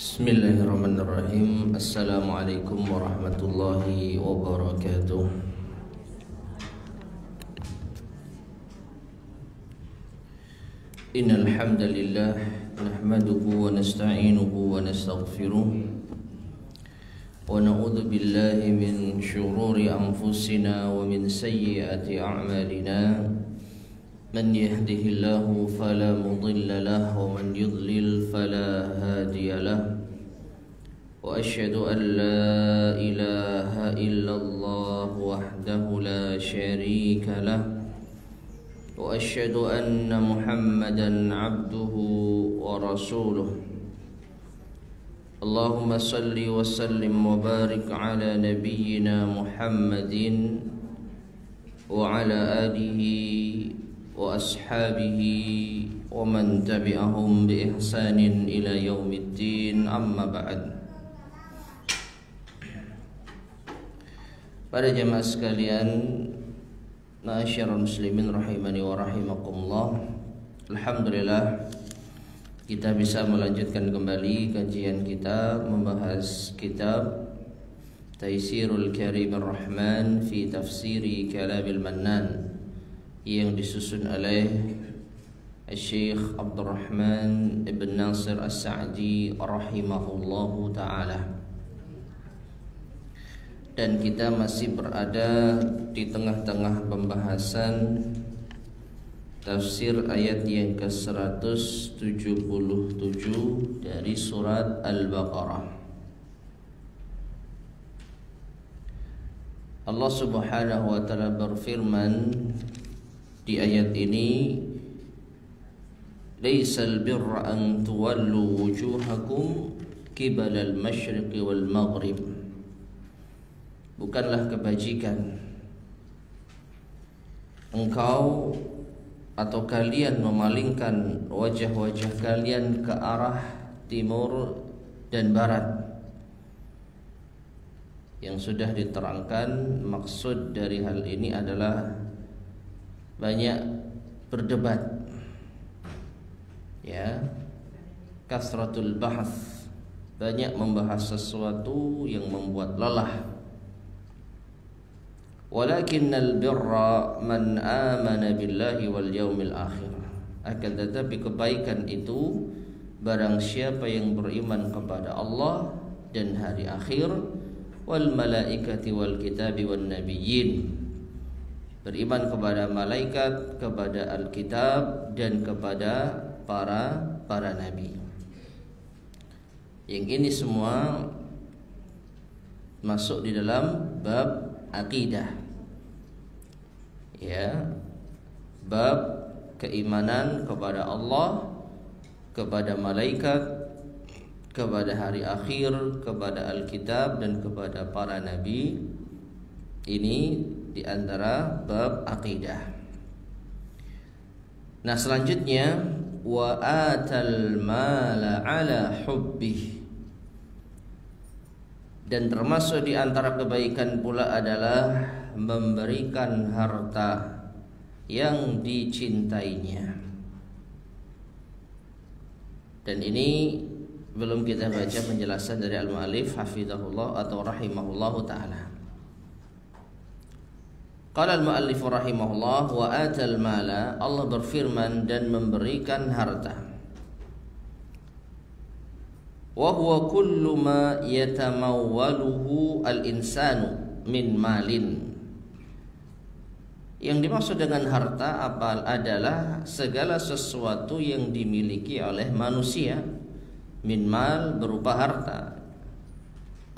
Bismillahirrahmanirrahim. Assalamualaikum warahmatullahi wabarakatuh. Innal hamdalillah nahmaduhu wa nasta'inuhu wa nastaghfiruh wa na'udzu billahi min shururi anfusina wa min sayyiati a'malina. من يهده الله فلا مضل له ومن يضلل فلا هادي له وأشهد أن لا إله إلا الله وحده لا شريك له وأشهد أن محمدا عبده ورسوله اللهم صل وسلم وبارك على نبينا محمد وعلى آله وأصحابه ومن تبعهم بإحسان إلى يوم الدين أما بعد. Para jemaah sekalian, ma'asyiral muslimin rahimani wa rahimakumullah. Alhamdulillah kita bisa melanjutkan kembali kajian kita membahas kitab Taisirul Karimir Rahman fi Tafsiri Kalamil Mannan yang disusun oleh Syekh Abdurrahman Ibn Nasir As-Sa'di rahimahullahu ta'ala. Dan kita masih berada di tengah-tengah pembahasan tafsir ayat yang ke-177 dari surat Al-Baqarah. Allah Subhanahu wa ta'ala berfirman di ayat ini, laisal birra an tuwallu wujuhakum qibalal masyriqi wal maghrib. Bukanlah kebajikan engkau atau kalian memalingkan wajah-wajah kalian ke arah timur dan barat. Yang sudah diterangkan maksud dari hal ini adalah banyak berdebat, ya, kasratul bahas, banyak membahas sesuatu yang membuat lelah. Walakinnal birra man amana billahi wal yaumil akhir. Akan tetapi kebaikan itu barang siapa yang beriman kepada Allah dan hari akhir, wal malaikati wal kitabi wan nabiyyin. Beriman kepada malaikat, kepada Alkitab, dan kepada para nabi. Yang ini semua masuk di dalam bab akidah, ya, bab keimanan kepada Allah, kepada malaikat, kepada hari akhir, kepada Alkitab, dan kepada para nabi. Ini di antara bab akidah. Nah, selanjutnya wa atal mala ala hubbih. Dan termasuk di antara kebaikan pula adalah memberikan harta yang dicintainya. Dan ini belum kita baca penjelasan dari al-mu'allif hafizahullah atau rahimahullahu ta'ala. Qala al-mu'allif rahimahullah wa atal mala. Allah berfirman dan memberikan harta. Wa huwa kullu ma yatamawwaluhu al-insanu min malin. Yang dimaksud dengan harta adalah segala sesuatu yang dimiliki oleh manusia. Min mal berupa harta.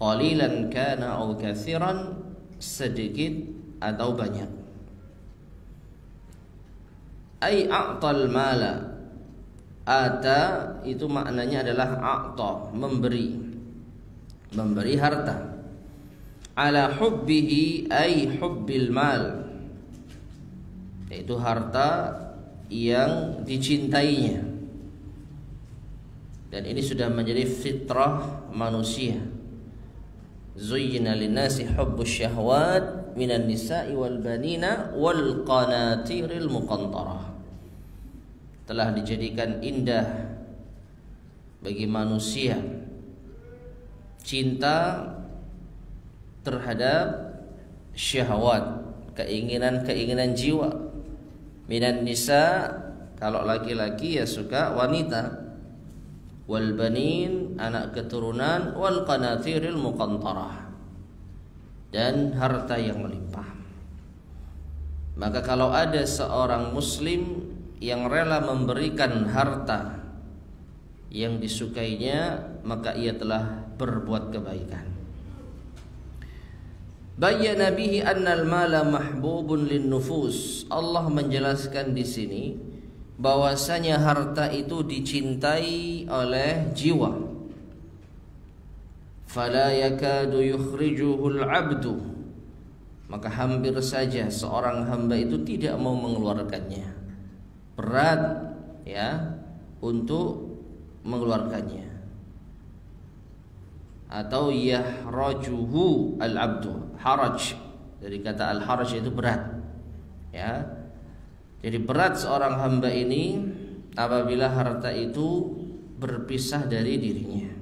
Qalilan kana aw katsiran, sedikit atau banyak. Ai a'tal mala. Ata itu maknanya adalah a'ta, memberi. Memberi harta. Ala hubbihi ay hubbil mal. Yaitu harta yang dicintainya. Dan ini sudah menjadi fitrah manusia. Zuyyina linnasi hubbus syahwat minan nisa'i wal banina wal qanatiril muqantarah. Telah dijadikan indah bagi manusia cinta terhadap syahwat, keinginan-keinginan jiwa. Minan nisa, kalau laki-laki ya suka wanita. Wal banin, anak keturunan. Wal qanatiril muqantarah, dan harta yang melimpah. Maka kalau ada seorang muslim yang rela memberikan harta yang disukainya, maka ia telah berbuat kebaikan. Bayyana bihi annal mala mahbubun lin nufus. Allah menjelaskan di sini bahwasanya harta itu dicintai oleh jiwa. Fala yakadu yukhrijuhul abdu, maka hampir saja seorang hamba itu tidak mau mengeluarkannya. Berat ya untuk mengeluarkannya. Atau yahrajuhu al-abdu, haraj, dari kata al-haraj itu berat ya. Jadi berat seorang hamba ini apabila harta itu berpisah dari dirinya.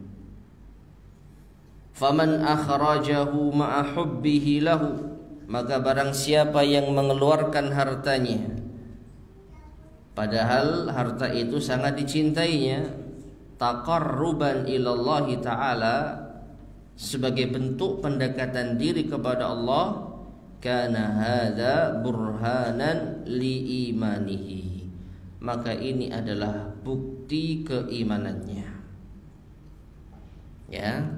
Faman akhrajahu ma'a hubbihi lahu, maka barang siapa yang mengeluarkan hartanya padahal harta itu sangat dicintainya, taqarruban ilallahi ta'ala, sebagai bentuk pendekatan diri kepada Allah, kana hadza burhanan li imanihi, maka ini adalah bukti keimanannya. Ya,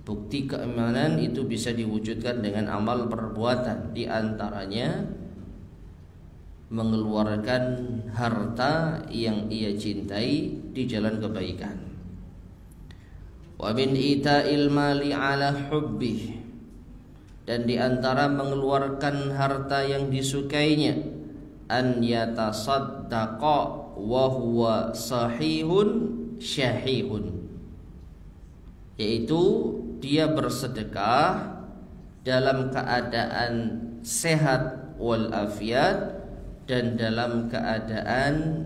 bukti keimanan itu bisa diwujudkan dengan amal perbuatan, di antaranya mengeluarkan harta yang ia cintai di jalan kebaikan. Wa min ita'il mali ala hubbih, dan di antara mengeluarkan harta yang disukainya, an yatasaddaqa wa huwa sahihun syahihun, yaitu dia bersedekah dalam keadaan sehat wal afiat, dan dalam keadaan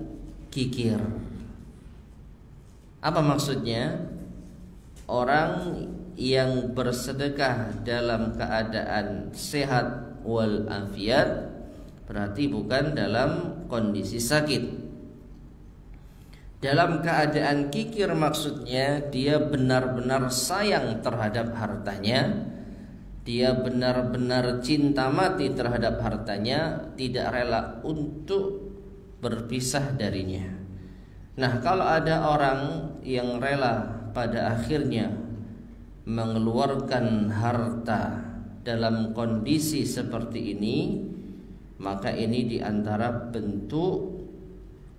kikir. Apa maksudnya? Orang yang bersedekah dalam keadaan sehat wal afiat berarti bukan dalam kondisi sakit. Dalam keadaan kikir maksudnya dia benar-benar sayang terhadap hartanya, dia benar-benar cinta mati terhadap hartanya, tidak rela untuk berpisah darinya. Nah, kalau ada orang yang rela pada akhirnya mengeluarkan harta dalam kondisi seperti ini, maka ini diantara bentuk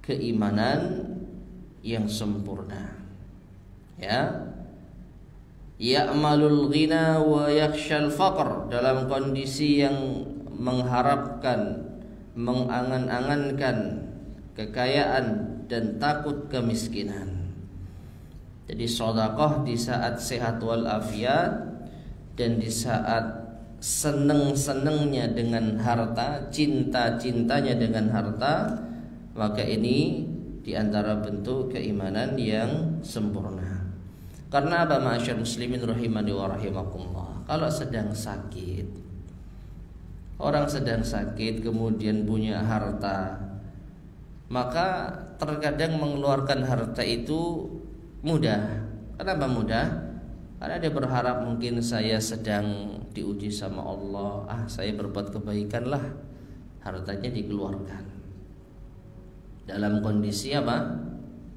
keimanan yang sempurna. Ya, ya'malul ghina wa yakhshal faqr, dalam kondisi yang mengharapkan, mengangan-angankan kekayaan dan takut kemiskinan. Jadi sedekah di saat sehat wal afiat dan di saat seneng-senengnya dengan harta, cinta-cintanya dengan harta, maka ini di antara bentuk keimanan yang sempurna. Karena apa, ma'asyar muslimin rahimani wa rahimakumullah? Kalau sedang sakit, orang sedang sakit kemudian punya harta, maka terkadang mengeluarkan harta itu mudah. Kenapa mudah? Karena dia berharap mungkin saya sedang diuji sama Allah, saya berbuat kebaikan lah, hartanya dikeluarkan dalam kondisi apa?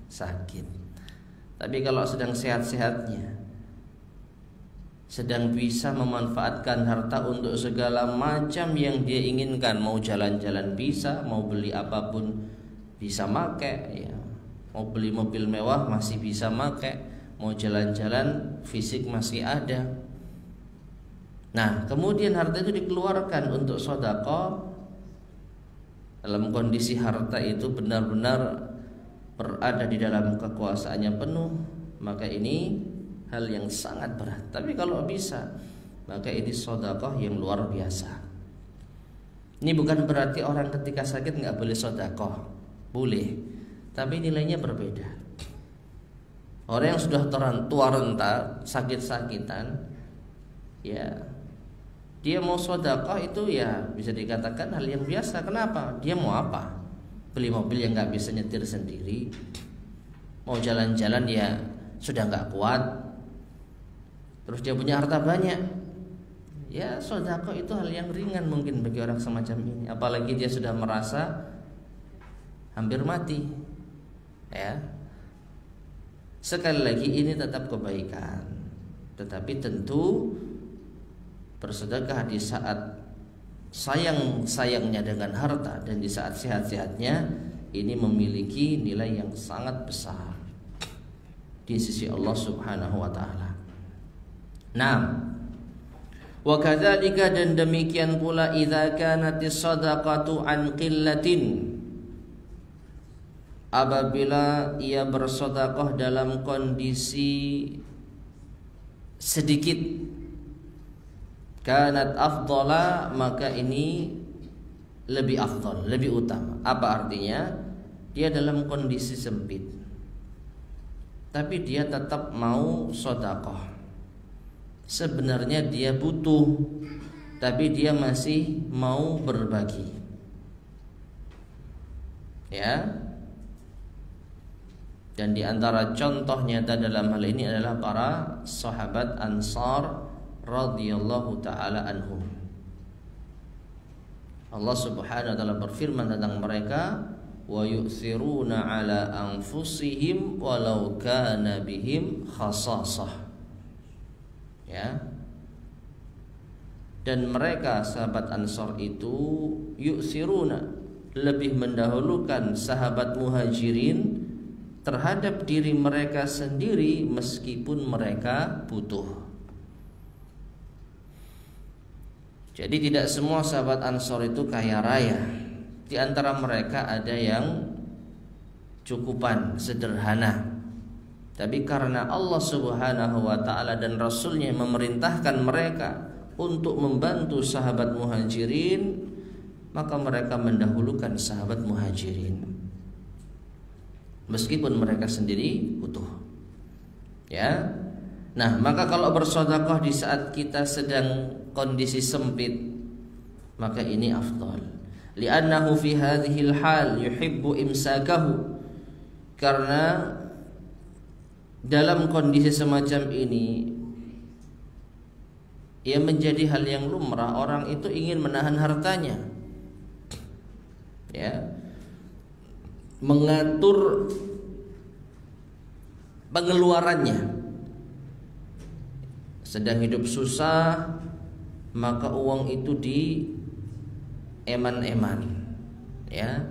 Sakit. Tapi kalau sedang sehat-sehatnya, sedang bisa memanfaatkan harta untuk segala macam yang dia inginkan, mau jalan-jalan bisa, mau beli apapun bisa make, ya. Mau beli mobil mewah masih bisa make, mau jalan-jalan fisik masih ada. Nah, kemudian harta itu dikeluarkan untuk sedekah dalam kondisi harta itu benar-benar berada di dalam kekuasaannya penuh, maka ini hal yang sangat berat. Tapi kalau bisa, maka ini sedekah yang luar biasa. Ini bukan berarti orang ketika sakit nggak boleh sedekah, boleh. Tapi nilainya berbeda. Orang yang sudah tua renta, sakit-sakitan, ya dia mau sedekah itu ya bisa dikatakan hal yang biasa. Kenapa? Dia mau apa? Beli mobil yang nggak bisa nyetir sendiri, mau jalan-jalan ya sudah nggak kuat, terus dia punya harta banyak. Ya sedekah itu hal yang ringan mungkin bagi orang semacam ini. Apalagi dia sudah merasa hampir mati. Ya. Sekali lagi ini tetap kebaikan, tetapi tentu bersedekah di saat sayang-sayangnya dengan harta dan di saat sehat-sehatnya ini memiliki nilai yang sangat besar di sisi Allah Subhanahu wa taala. Nah, wa kadzalika, dan demikian pula idza kanatis shadaqatu an qillatin, apabila ia bersedekah dalam kondisi sedikit, kanat afdala, maka ini lebih afdal, lebih utama. Apa artinya? Dia dalam kondisi sempit, tapi dia tetap mau sedekah. Sebenarnya dia butuh, tapi dia masih mau berbagi. Ya. Dan di antara contoh nyata dalam hal ini adalah para sahabat Ansar radhiyallahu taala anhum. Allah Subhanahu wa taala berfirman tentang mereka, wa yu'thiruna ala anfusihim walau kana bihim khasasah. Ya. Dan mereka sahabat Ansar itu yu'thiruna, lebih mendahulukan sahabat Muhajirin terhadap diri mereka sendiri meskipun mereka butuh. Jadi tidak semua sahabat Ansor itu kaya raya. Di antara mereka ada yang cukupan, sederhana. Tapi karena Allah Subhanahu wa taala dan Rasulnya memerintahkan mereka untuk membantu sahabat Muhajirin, maka mereka mendahulukan sahabat Muhajirin meskipun mereka sendiri butuh. Ya. Nah, maka kalau bersedekah di saat kita sedang kondisi sempit, maka ini afdal. Li'annahu fi hadhil hal yuhibbu imsakahu. Karena dalam kondisi semacam ini ia menjadi hal yang lumrah, orang itu ingin menahan hartanya. Ya. Mengatur pengeluarannya. Sedang hidup susah, maka uang itu di eman-eman. Ya,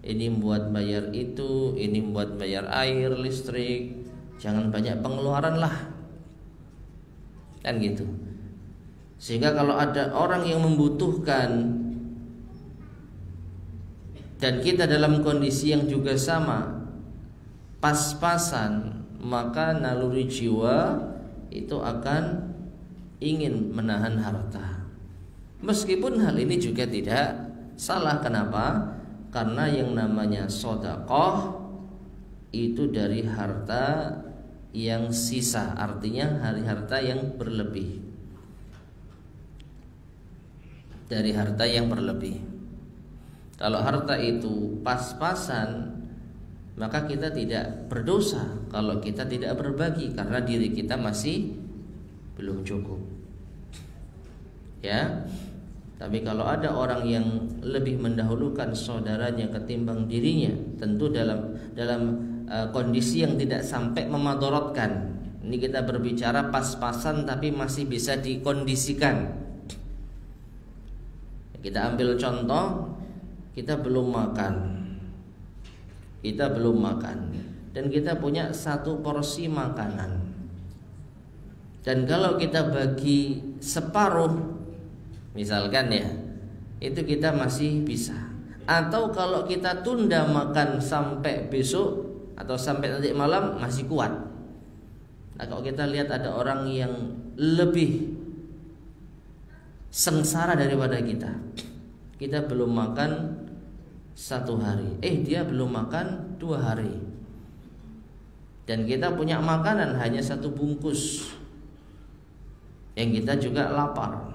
ini buat bayar itu, ini buat bayar air, listrik. Jangan banyak pengeluaran lah, kan gitu. Sehingga kalau ada orang yang membutuhkan dan kita dalam kondisi yang juga sama, pas-pasan, maka naluri jiwa itu akan ingin menahan harta. Meskipun hal ini juga tidak salah. Kenapa? Karena yang namanya sedekah itu dari harta yang sisa, artinya dari harta yang berlebih. Dari harta yang berlebih. Kalau harta itu pas-pasan, maka kita tidak berdosa kalau kita tidak berbagi karena diri kita masih belum cukup. Ya. Tapi kalau ada orang yang lebih mendahulukan saudaranya ketimbang dirinya, tentu dalam kondisi yang tidak sampai memadorotkan. Ini kita berbicara pas-pasan tapi masih bisa dikondisikan. Kita ambil contoh, kita belum makan, dan kita punya satu porsi makanan. Dan kalau kita bagi separuh, misalkan ya, itu kita masih bisa. Atau kalau kita tunda makan sampai besok atau sampai nanti malam, masih kuat. Nah, kalau kita lihat ada orang yang lebih sengsara daripada kita belum makan 1 hari, dia belum makan 2 hari. Dan kita punya makanan hanya 1 bungkus, yang kita juga lapar,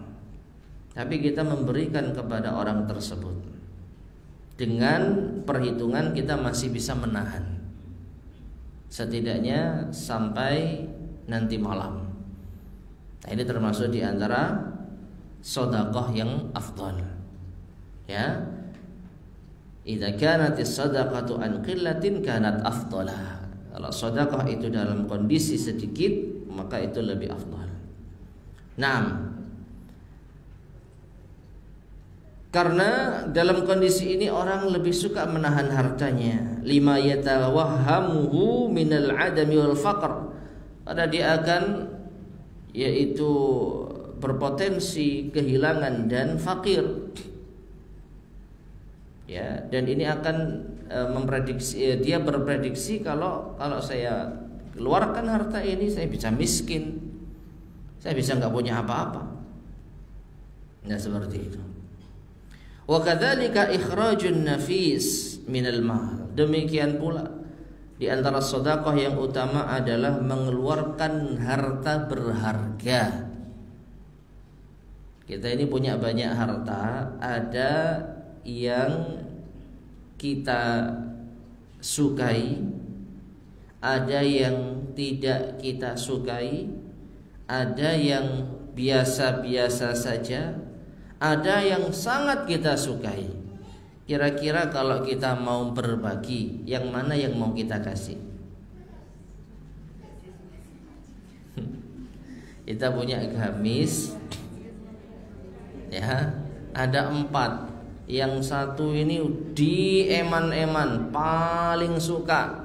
tapi kita memberikan kepada orang tersebut. Dengan perhitungan kita masih bisa menahan, setidaknya sampai nanti malam. Nah, ini termasuk di antara sedekah yang afdal. Ya. Idza kanatis sadaqatu an qillatin kanat afdalah. Kalau sedekah itu dalam kondisi sedikit, maka itu lebih afdal. Nah, karena dalam kondisi ini orang lebih suka menahan hartanya, lima yatawahhamuhu minal adami wal faqr, karena dia akan yaitu berpotensi kehilangan dan fakir. Ya, dan ini akan memprediksi, dia berprediksi kalau saya keluarkan harta ini saya bisa miskin, saya bisa nggak punya apa-apa. Nah, seperti itu. Wa kadzalika ikhrajun nafis minal mal. Demikian pula di antara sedekah yang utama adalah mengeluarkan harta berharga. Kita ini punya banyak harta, ada yang kita sukai, ada yang tidak kita sukai, ada yang biasa-biasa saja, ada yang sangat kita sukai. Kira-kira kalau kita mau berbagi, yang mana yang mau kita kasih? Kita punya gamis, ya, ada 4. Yang 1 ini dieman-eman, paling suka.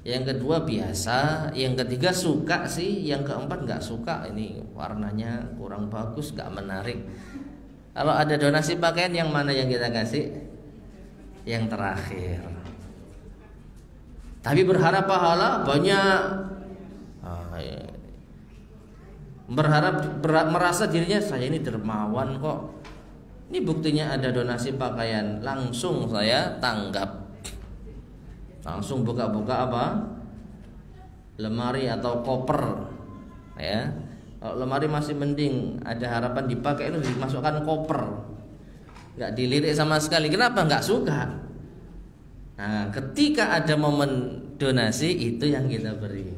Yang kedua biasa, yang ketiga suka sih, yang keempat nggak suka. Ini warnanya kurang bagus, nggak menarik. Kalau ada donasi pakaian, yang mana yang kita kasih? Yang terakhir. Tapi berharap pahala banyak. Merasa dirinya saya ini dermawan kok. Ini buktinya ada donasi pakaian, langsung saya tanggap. Langsung buka-buka apa? Lemari atau koper, ya. Kalau lemari masih mending, ada harapan dipakai, itu dimasukkan koper, nggak dilirik sama sekali. Kenapa? Nggak suka. Nah, ketika ada momen donasi, itu yang kita beri.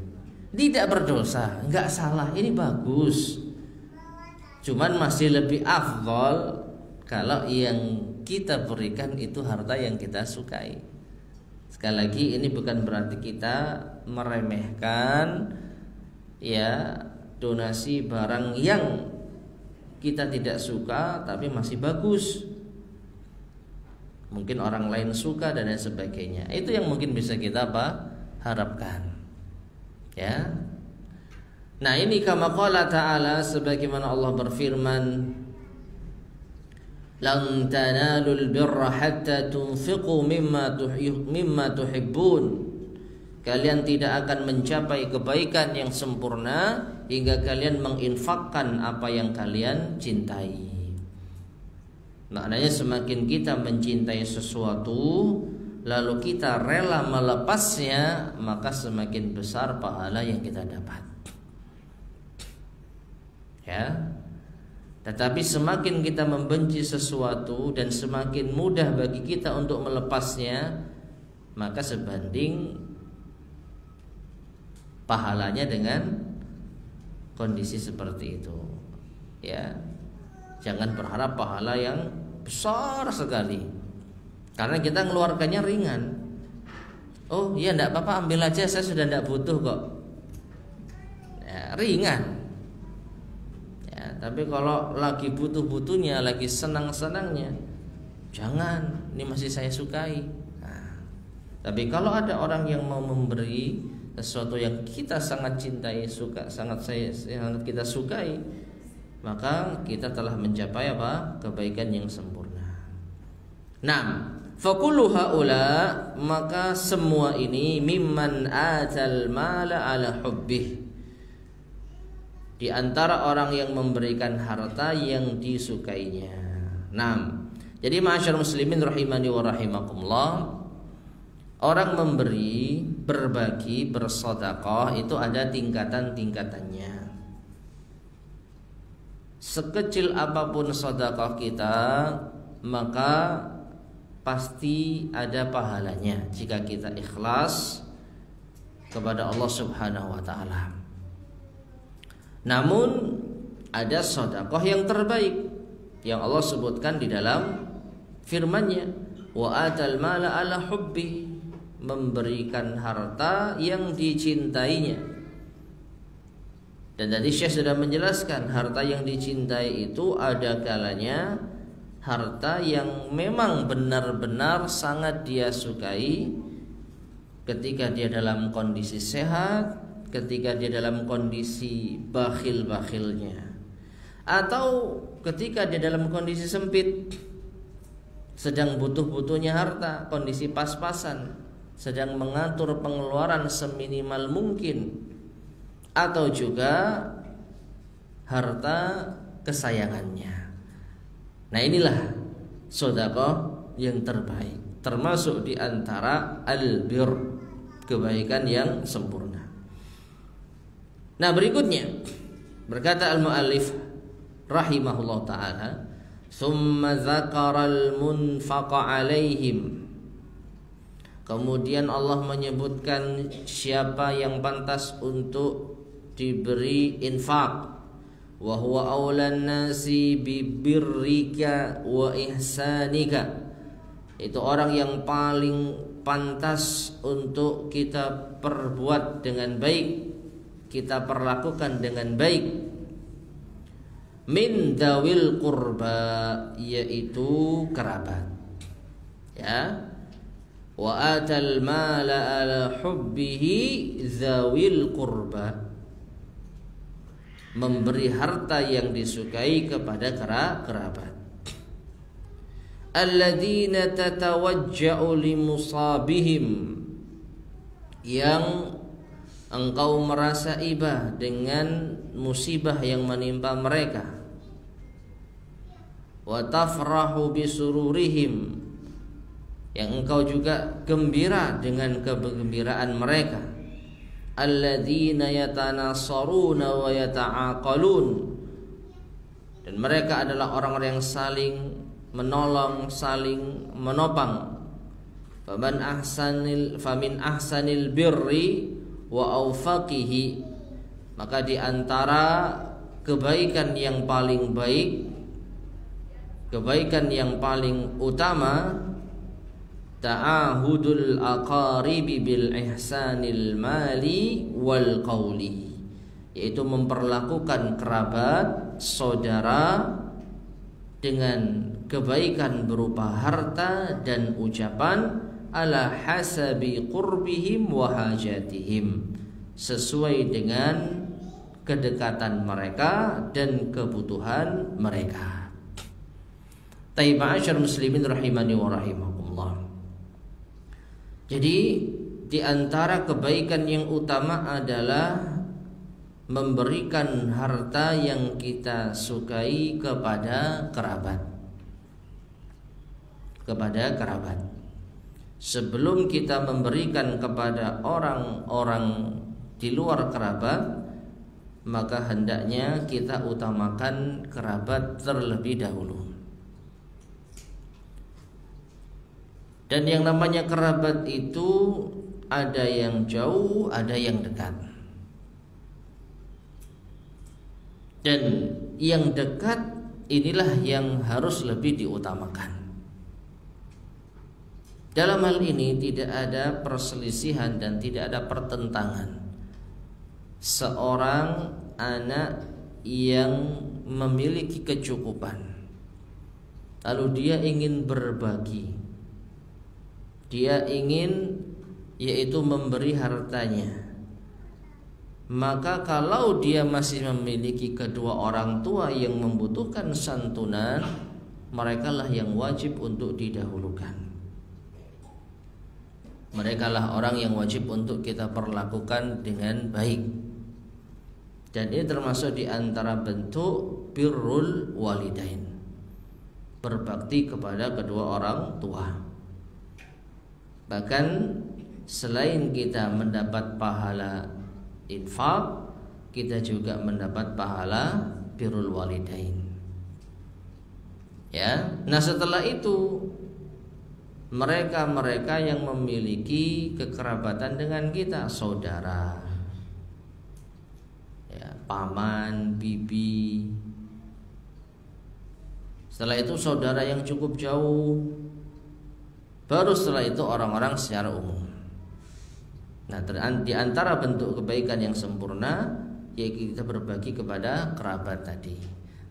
Tidak berdosa, nggak salah, ini bagus. Cuman masih lebih afdol kalau yang kita berikan itu harta yang kita sukai. Sekali lagi, ini bukan berarti kita meremehkan ya donasi barang yang kita tidak suka tapi masih bagus. Mungkin orang lain suka dan lain sebagainya. Itu yang mungkin bisa kita harapkan. Ya. Nah, ini kama qala ta'ala, sebagaimana Allah berfirman, lan tanalul birra hatta tunfiqu mimma tuhibbun. Kalian tidak akan mencapai kebaikan yang sempurna hingga kalian menginfakkan apa yang kalian cintai. Maknanya semakin kita mencintai sesuatu lalu kita rela melepasnya, maka semakin besar pahala yang kita dapat. Ya. Tetapi semakin kita membenci sesuatu dan semakin mudah bagi kita untuk melepasnya, maka sebanding pahalanya dengan kondisi seperti itu. Ya. Jangan berharap pahala yang besar sekali, karena kita mengeluarkannya ringan. Oh iya, enggak apa-apa, ambil aja, saya sudah enggak butuh kok. Ya, ringan. Ya, tapi kalau lagi butuh-butuhnya, lagi senang-senangnya, jangan, ini masih saya sukai. Nah, tapi kalau ada orang yang mau memberi sesuatu yang kita sangat cintai, sangat kita sukai, maka kita telah mencapai kebaikan yang sempurna. Nah, faqulu haula, maka semua ini mimman atal mala ala hubbih, di antara orang yang memberikan harta yang disukainya. Nah, jadi ma'asyar muslimin rahimani wa rahimakumullah, orang memberi, berbagi, bersedekah itu ada tingkatan-tingkatannya. Sekecil apapun sedekah kita, maka pasti ada pahalanya jika kita ikhlas kepada Allah Subhanahu wa taala. Namun ada sedekah yang terbaik yang Allah sebutkan di dalam firman-Nya, wa atal mala ala hubbi, memberikan harta yang dicintainya. Dan tadi Syekh sudah menjelaskan harta yang dicintai itu ada kalanya harta yang memang benar-benar sangat dia sukai ketika dia dalam kondisi sehat, ketika dia dalam kondisi bakhil-bakhilnya, atau ketika dia dalam kondisi sempit, sedang butuh-butuhnya harta, kondisi pas-pasan, sedang mengatur pengeluaran seminimal mungkin, atau juga harta kesayangannya. Nah, inilah sedekah yang terbaik, termasuk di antara albir, kebaikan yang sempurna. Nah, berikutnya berkata al-muallif rahimahullah taala, "Tsumma dzakara al-munfaqa 'alaihim." Kemudian Allah menyebutkan siapa yang pantas untuk diberi infak. Wa huwa aulan nasi bi birrika wa ihsanika. Itu orang yang paling pantas untuk kita perbuat dengan baik, kita perlakukan dengan baik. Min dawil qurba, yaitu kerabat. Ya. Wa atal mala ala hubbihi zawil qurba, memberi harta yang disukai kepada kerabat. Alladzina tatawajja'u limusabihim, yang engkau merasa iba dengan musibah yang menimpa mereka. Wa tafrahu bisururihim, yang engkau juga gembira dengan kegembiraan mereka. Alladzina yatanasaruna wa yata'aqalun, dan mereka adalah orang-orang yang saling menolong, saling menopang. Famin ahsanil birri wa awfaqihi, maka di antara kebaikan yang paling baik, kebaikan yang paling utama, ta'ahudul aqaribi bil ihsanil mali wal qawli, yaitu memperlakukan kerabat, saudara dengan kebaikan berupa harta dan ucapan, ala hasabi qurbihim wa hajatihim, sesuai dengan kedekatan mereka dan kebutuhan mereka. Taiba'asyar muslimin rahimani wa rahimakumullah. Jadi di antara kebaikan yang utama adalah memberikan harta yang kita sukai kepada kerabat. Kepada kerabat. Sebelum kita memberikan kepada orang-orang di luar kerabat, maka hendaknya kita utamakan kerabat terlebih dahulu. Dan yang namanya kerabat itu ada yang jauh, ada yang dekat. Dan yang dekat inilah yang harus lebih diutamakan. Dalam hal ini tidak ada perselisihan dan tidak ada pertentangan. Seorang anak yang memiliki kecukupan, lalu dia ingin berbagi, dia ingin yaitu memberi hartanya, maka kalau dia masih memiliki kedua orang tua yang membutuhkan santunan, merekalah yang wajib untuk didahulukan. Merekalah orang yang wajib untuk kita perlakukan dengan baik. Dan ini termasuk di antara bentuk birrul walidain, berbakti kepada kedua orang tua. Bahkan selain kita mendapat pahala infak, kita juga mendapat pahala birrul walidain. Ya, nah setelah itu mereka yang memiliki kekerabatan dengan kita, saudara, ya, paman, bibi. Setelah itu saudara yang cukup jauh, baru setelah itu orang-orang secara umum. Nah, di antara bentuk kebaikan yang sempurna yaitu kita berbagi kepada kerabat tadi.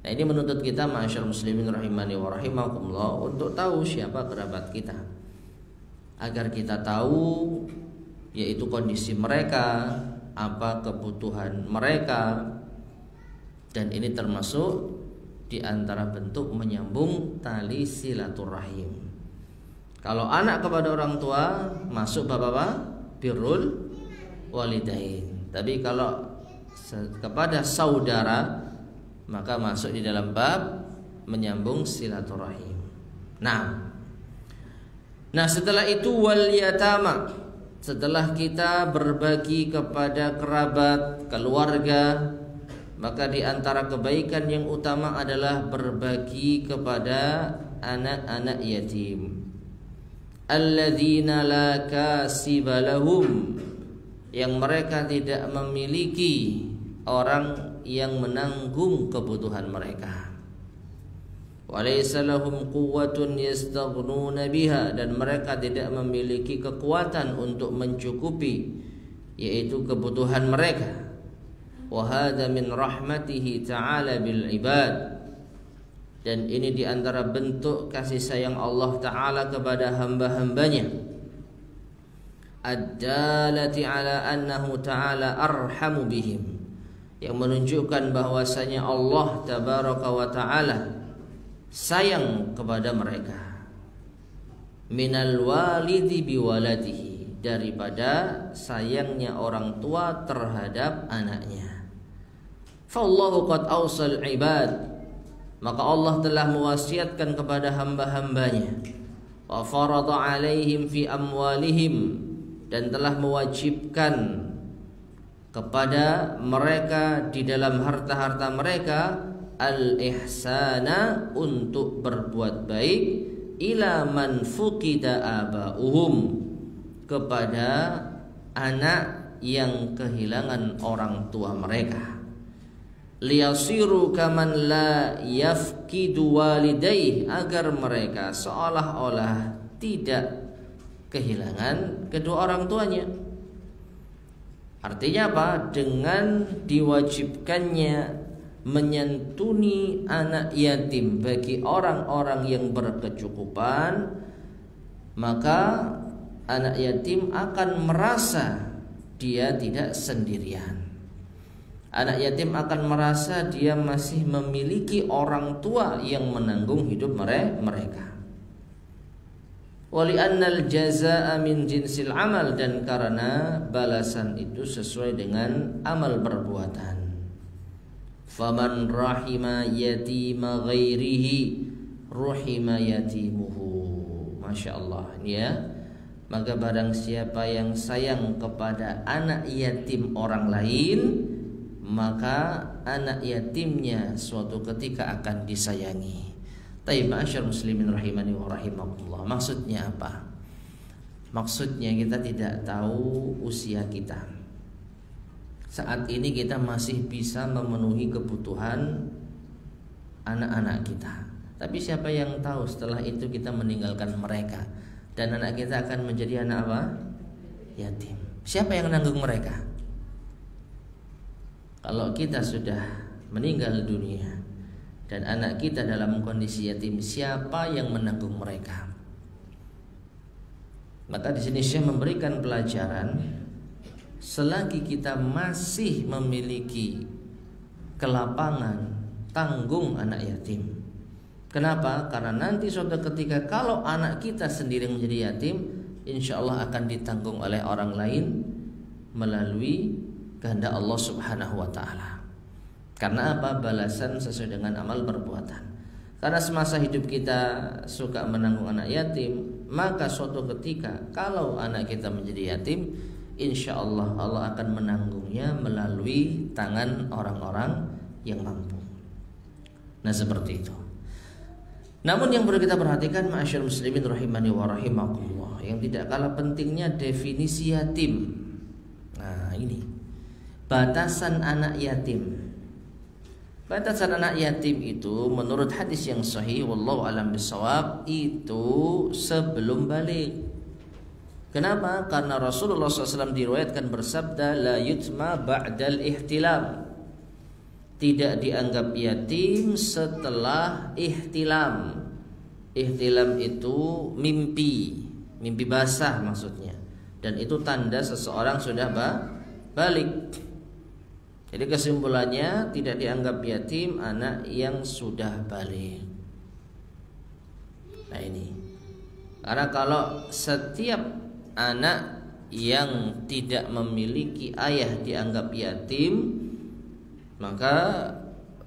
Nah, ini menuntut kita ma'asyar muslimin rahimani wa rahimakumullah untuk tahu siapa kerabat kita, agar kita tahu yaitu kondisi mereka, apa kebutuhan mereka, dan ini termasuk di antara bentuk menyambung tali silaturahim. Kalau anak kepada orang tua masuk bab-bab birrul walidain. Tapi kalau kepada saudara maka masuk di dalam bab menyambung silaturahim. Nah, setelah itu wal yatama. Setelah kita berbagi kepada kerabat, keluarga, maka di antara kebaikan yang utama adalah berbagi kepada anak-anak yatim. Alladzina la kasiba lahum, yang mereka tidak memiliki orang yang menanggung kebutuhan mereka. Walaysa lahum quwwatun yastaghnuna biha, dan mereka tidak memiliki kekuatan untuk mencukupi yaitu kebutuhan mereka. Wa hadza min rahmatihi ta'ala bil ibad, dan ini diantara bentuk kasih sayang Allah Ta'ala kepada hamba-hambanya, ad-dalati ala annahu ta'ala arhamu bihim, yang menunjukkan bahwasanya Allah Tabaraka wa Ta'ala sayang kepada mereka, minal walidi biwaladihi, daripada sayangnya orang tua terhadap anaknya. Fallahu qad awsal ibad, maka Allah telah mewasiatkan kepada hamba-hambanya, wa farada alaihim fi amwalihim, dan telah mewajibkan kepada mereka di dalam harta-harta mereka al-ihsana, untuk berbuat baik, ila man fuqida aba'uhum, kepada anak yang kehilangan orang tua mereka. Liyasiru kaman la yafkidu walidaih, agar mereka seolah-olah tidak kehilangan kedua orang tuanya. Artinya apa? Dengan diwajibkannya menyantuni anak yatim bagi orang-orang yang berkecukupan, maka anak yatim akan merasa dia tidak sendirian. Anak yatim akan merasa dia masih memiliki orang tua yang menanggung hidup mereka. Wali annal jazaa'a min jinsil amal, dan karena balasan itu sesuai dengan amal perbuatan. Faman rahima yatima ghairihi ruhima yatimuhu. Masya Allah, ya. Maka barang siapa yang sayang kepada anak yatim orang lain, maka anak yatimnya suatu ketika akan disayangi. Taib ma'asyar muslimin rahimani wa rahimakumullah. Maksudnya apa? Maksudnya kita tidak tahu usia kita. Saat ini kita masih bisa memenuhi kebutuhan anak-anak kita. Tapi siapa yang tahu setelah itu kita meninggalkan mereka, dan anak kita akan menjadi anak apa? Yatim. Siapa yang menanggung mereka? Kalau kita sudah meninggal dunia dan anak kita dalam kondisi yatim, siapa yang menanggung mereka? Maka di sini Syekh memberikan pelajaran, selagi kita masih memiliki kelapangan, tanggung anak yatim. Kenapa? Karena nanti suatu ketika kalau anak kita sendiri menjadi yatim, insya Allah akan ditanggung oleh orang lain melalui kehendak Allah Subhanahu wa ta'ala. Karena apa? Balasan sesuai dengan amal perbuatan. Karena semasa hidup kita suka menanggung anak yatim, maka suatu ketika kalau anak kita menjadi yatim, insya Allah Allah akan menanggungnya melalui tangan orang-orang yang mampu. Nah seperti itu. Namun yang perlu kita perhatikan, ma'asyiral muslimin rahimani wa rahimakumullah, yang tidak kalah pentingnya definisi yatim. Nah ini batasan anak yatim. Batasan anak yatim itu menurut hadis yang sahih, wallahu alam bisawab, itu sebelum balik. Kenapa? Karena Rasulullah SAW diriwayatkan bersabda, la yutma ba'dal ihtilam, tidak dianggap yatim setelah ihtilam. Ihtilam itu mimpi basah maksudnya, dan itu tanda seseorang sudah balik. Jadi kesimpulannya tidak dianggap yatim anak yang sudah balik. Nah ini, karena kalau setiap anak yang tidak memiliki ayah dianggap yatim, maka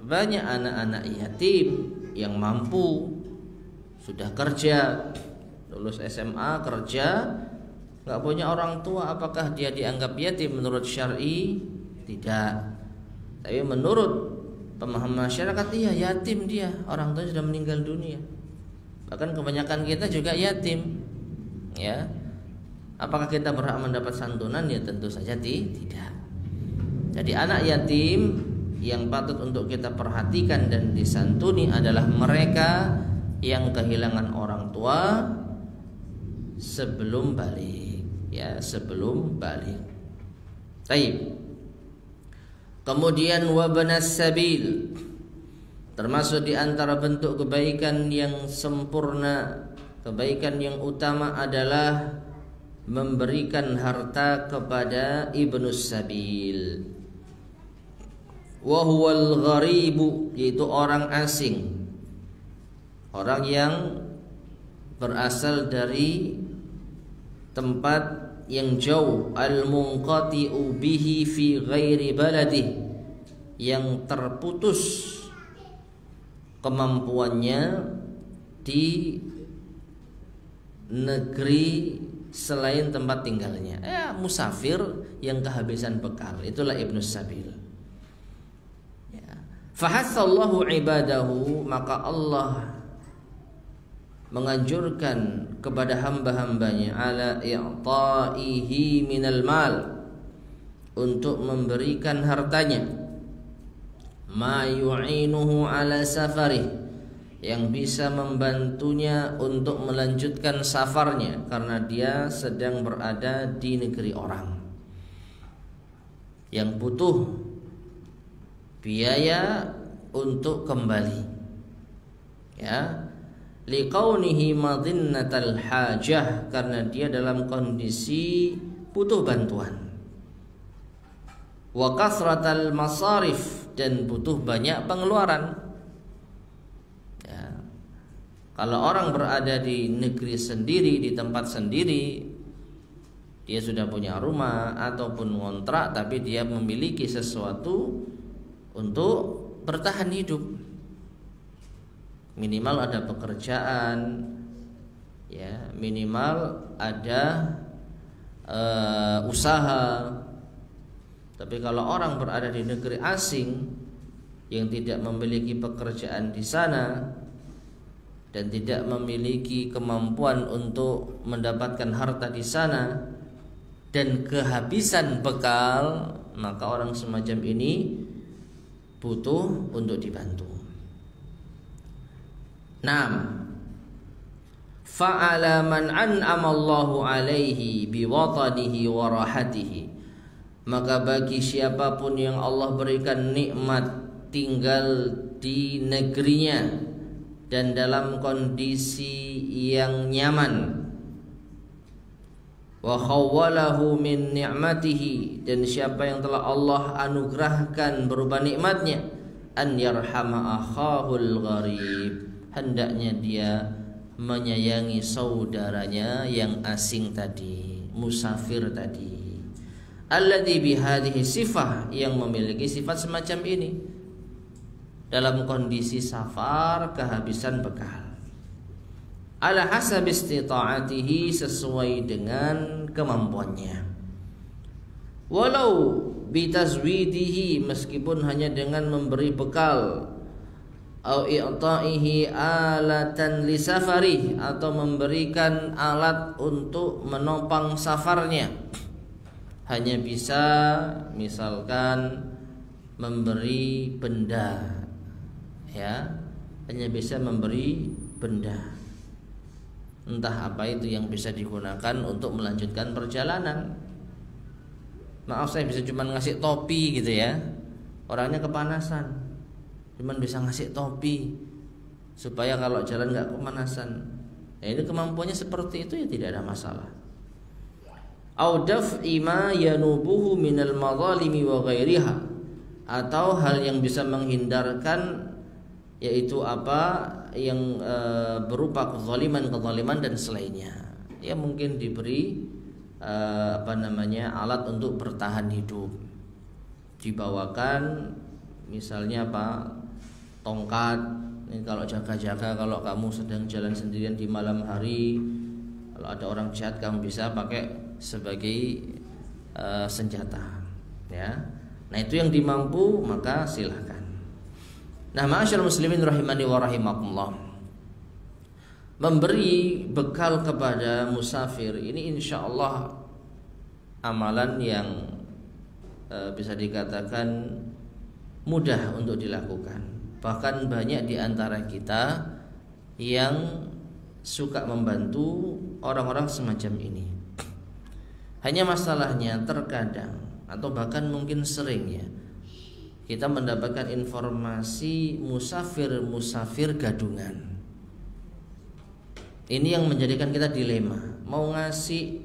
banyak anak-anak yatim yang mampu, sudah kerja, lulus SMA, kerja, gak punya orang tua. Apakah dia dianggap yatim menurut syar'i? Tidak. Tapi menurut pemahaman masyarakat, iya yatim dia, orang tua sudah meninggal dunia. Bahkan kebanyakan kita juga yatim. Ya. Apakah kita berhak mendapat santunan? Ya tentu saja tidak. Jadi anak yatim yang patut untuk kita perhatikan dan disantuni adalah mereka yang kehilangan orang tua sebelum balik, ya, sebelum balik. Baik. Kemudian wabanas sabil, termasuk di antara bentuk kebaikan yang sempurna, kebaikan yang utama adalah memberikan harta kepada ibnus sabil. Wa huwal gharibu, yaitu orang asing, orang yang berasal dari tempat yang jauh, al-munqati'u bihi fi ghairi baladih, yang terputus kemampuannya di negeri selain tempat tinggalnya. Musafir yang kehabisan bekal, itulah ibnus sabil. Fahassallahu ibadahu, maka Allah menganjurkan kepada hamba-hambanya ala i'ta'ihi minal mal, untuk memberikan hartanya, ma yu'inuhu ala safarih, yang bisa membantunya untuk melanjutkan safarnya karena dia sedang berada di negeri orang yang butuh biaya untuk kembali, ya, liqaunihi madinnatal hajah, karena dia dalam kondisi butuh bantuan, wa kasratal masarif, dan butuh banyak pengeluaran. Ya. Kalau orang berada di negeri sendiri, di tempat sendiri, dia sudah punya rumah ataupun ngontrak, tapi dia memiliki sesuatu untuk bertahan hidup. Minimal ada pekerjaan, ya, minimal ada usaha. Tapi kalau orang berada di negeri asing yang tidak memiliki pekerjaan di sana dan tidak memiliki kemampuan untuk mendapatkan harta di sana dan kehabisan bekal, maka orang semacam ini butuh untuk dibantu. Naam, fa'ala man an'ama Allahu alaihi biwatanihi wa rahatihi, maka bagi siapapun yang Allah berikan nikmat tinggal di negerinya dan dalam kondisi yang nyaman, wa khawwalahu min ni'matihi, dan siapa yang telah Allah anugerahkan berupa nikmatnya, an yarhama akhahul gharib, hendaknya dia menyayangi saudaranya yang asing tadi, musafir tadi, alladzi bihadhihi sifah, yang memiliki sifat semacam ini, dalam kondisi safar kehabisan bekal. ala hasab istita'atihi, sesuai dengan kemampuannya. Walau bitazwidihi, meskipun hanya dengan memberi bekal, au i'ta'ihi alatan li safari, atau memberikan alat untuk menopang safarnya. Hanya bisa misalkan memberi benda, ya, hanya bisa memberi benda, entah apa itu yang bisa digunakan untuk melanjutkan perjalanan. Maaf, saya bisa cuma ngasih topi gitu ya, orangnya kepanasan, cuman bisa ngasih topi supaya kalau jalan nggak kepanasan. Ya, ini kemampuannya seperti itu, ya tidak ada masalah. Au daf'i ma yanubuhu minal madhalimi wa ghairiha, atau hal yang bisa menghindarkan, yaitu apa yang berupa kezaliman dan selainnya. Ya, mungkin diberi alat untuk bertahan hidup, dibawakan misalnya tongkat. Ini kalau jaga-jaga, kalau kamu sedang jalan sendirian di malam hari, kalau ada orang jahat kamu bisa pakai sebagai senjata, ya. Nah, itu yang dimampu maka silahkan. Nah, ma'asyiral muslimin rahimani wa rahimakumullah, memberi bekal kepada musafir ini insyaallah amalan yang bisa dikatakan mudah untuk dilakukan. Bahkan banyak di antara kita yang suka membantu orang-orang semacam ini. Hanya masalahnya terkadang atau bahkan mungkin sering, ya, kita mendapatkan informasi musafir gadungan. Ini yang menjadikan kita dilema. Mau ngasih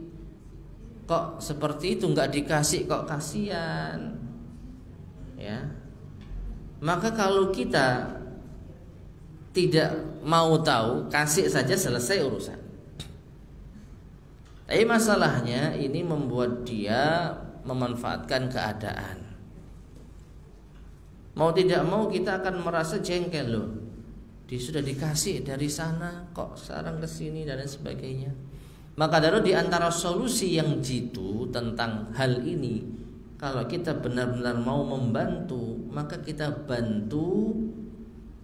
kok seperti itu, nggak dikasih kok kasihan, ya. Maka kalau kita tidak mau tahu, kasih saja, selesai urusan. Tapi masalahnya ini membuat dia memanfaatkan keadaan. Mau tidak mau kita akan merasa jengkel, loh, dia sudah dikasih dari sana kok sekarang ke sini dan lain sebagainya. Maka di antara solusi yang jitu tentang hal ini, kalau kita benar-benar mau membantu, maka kita bantu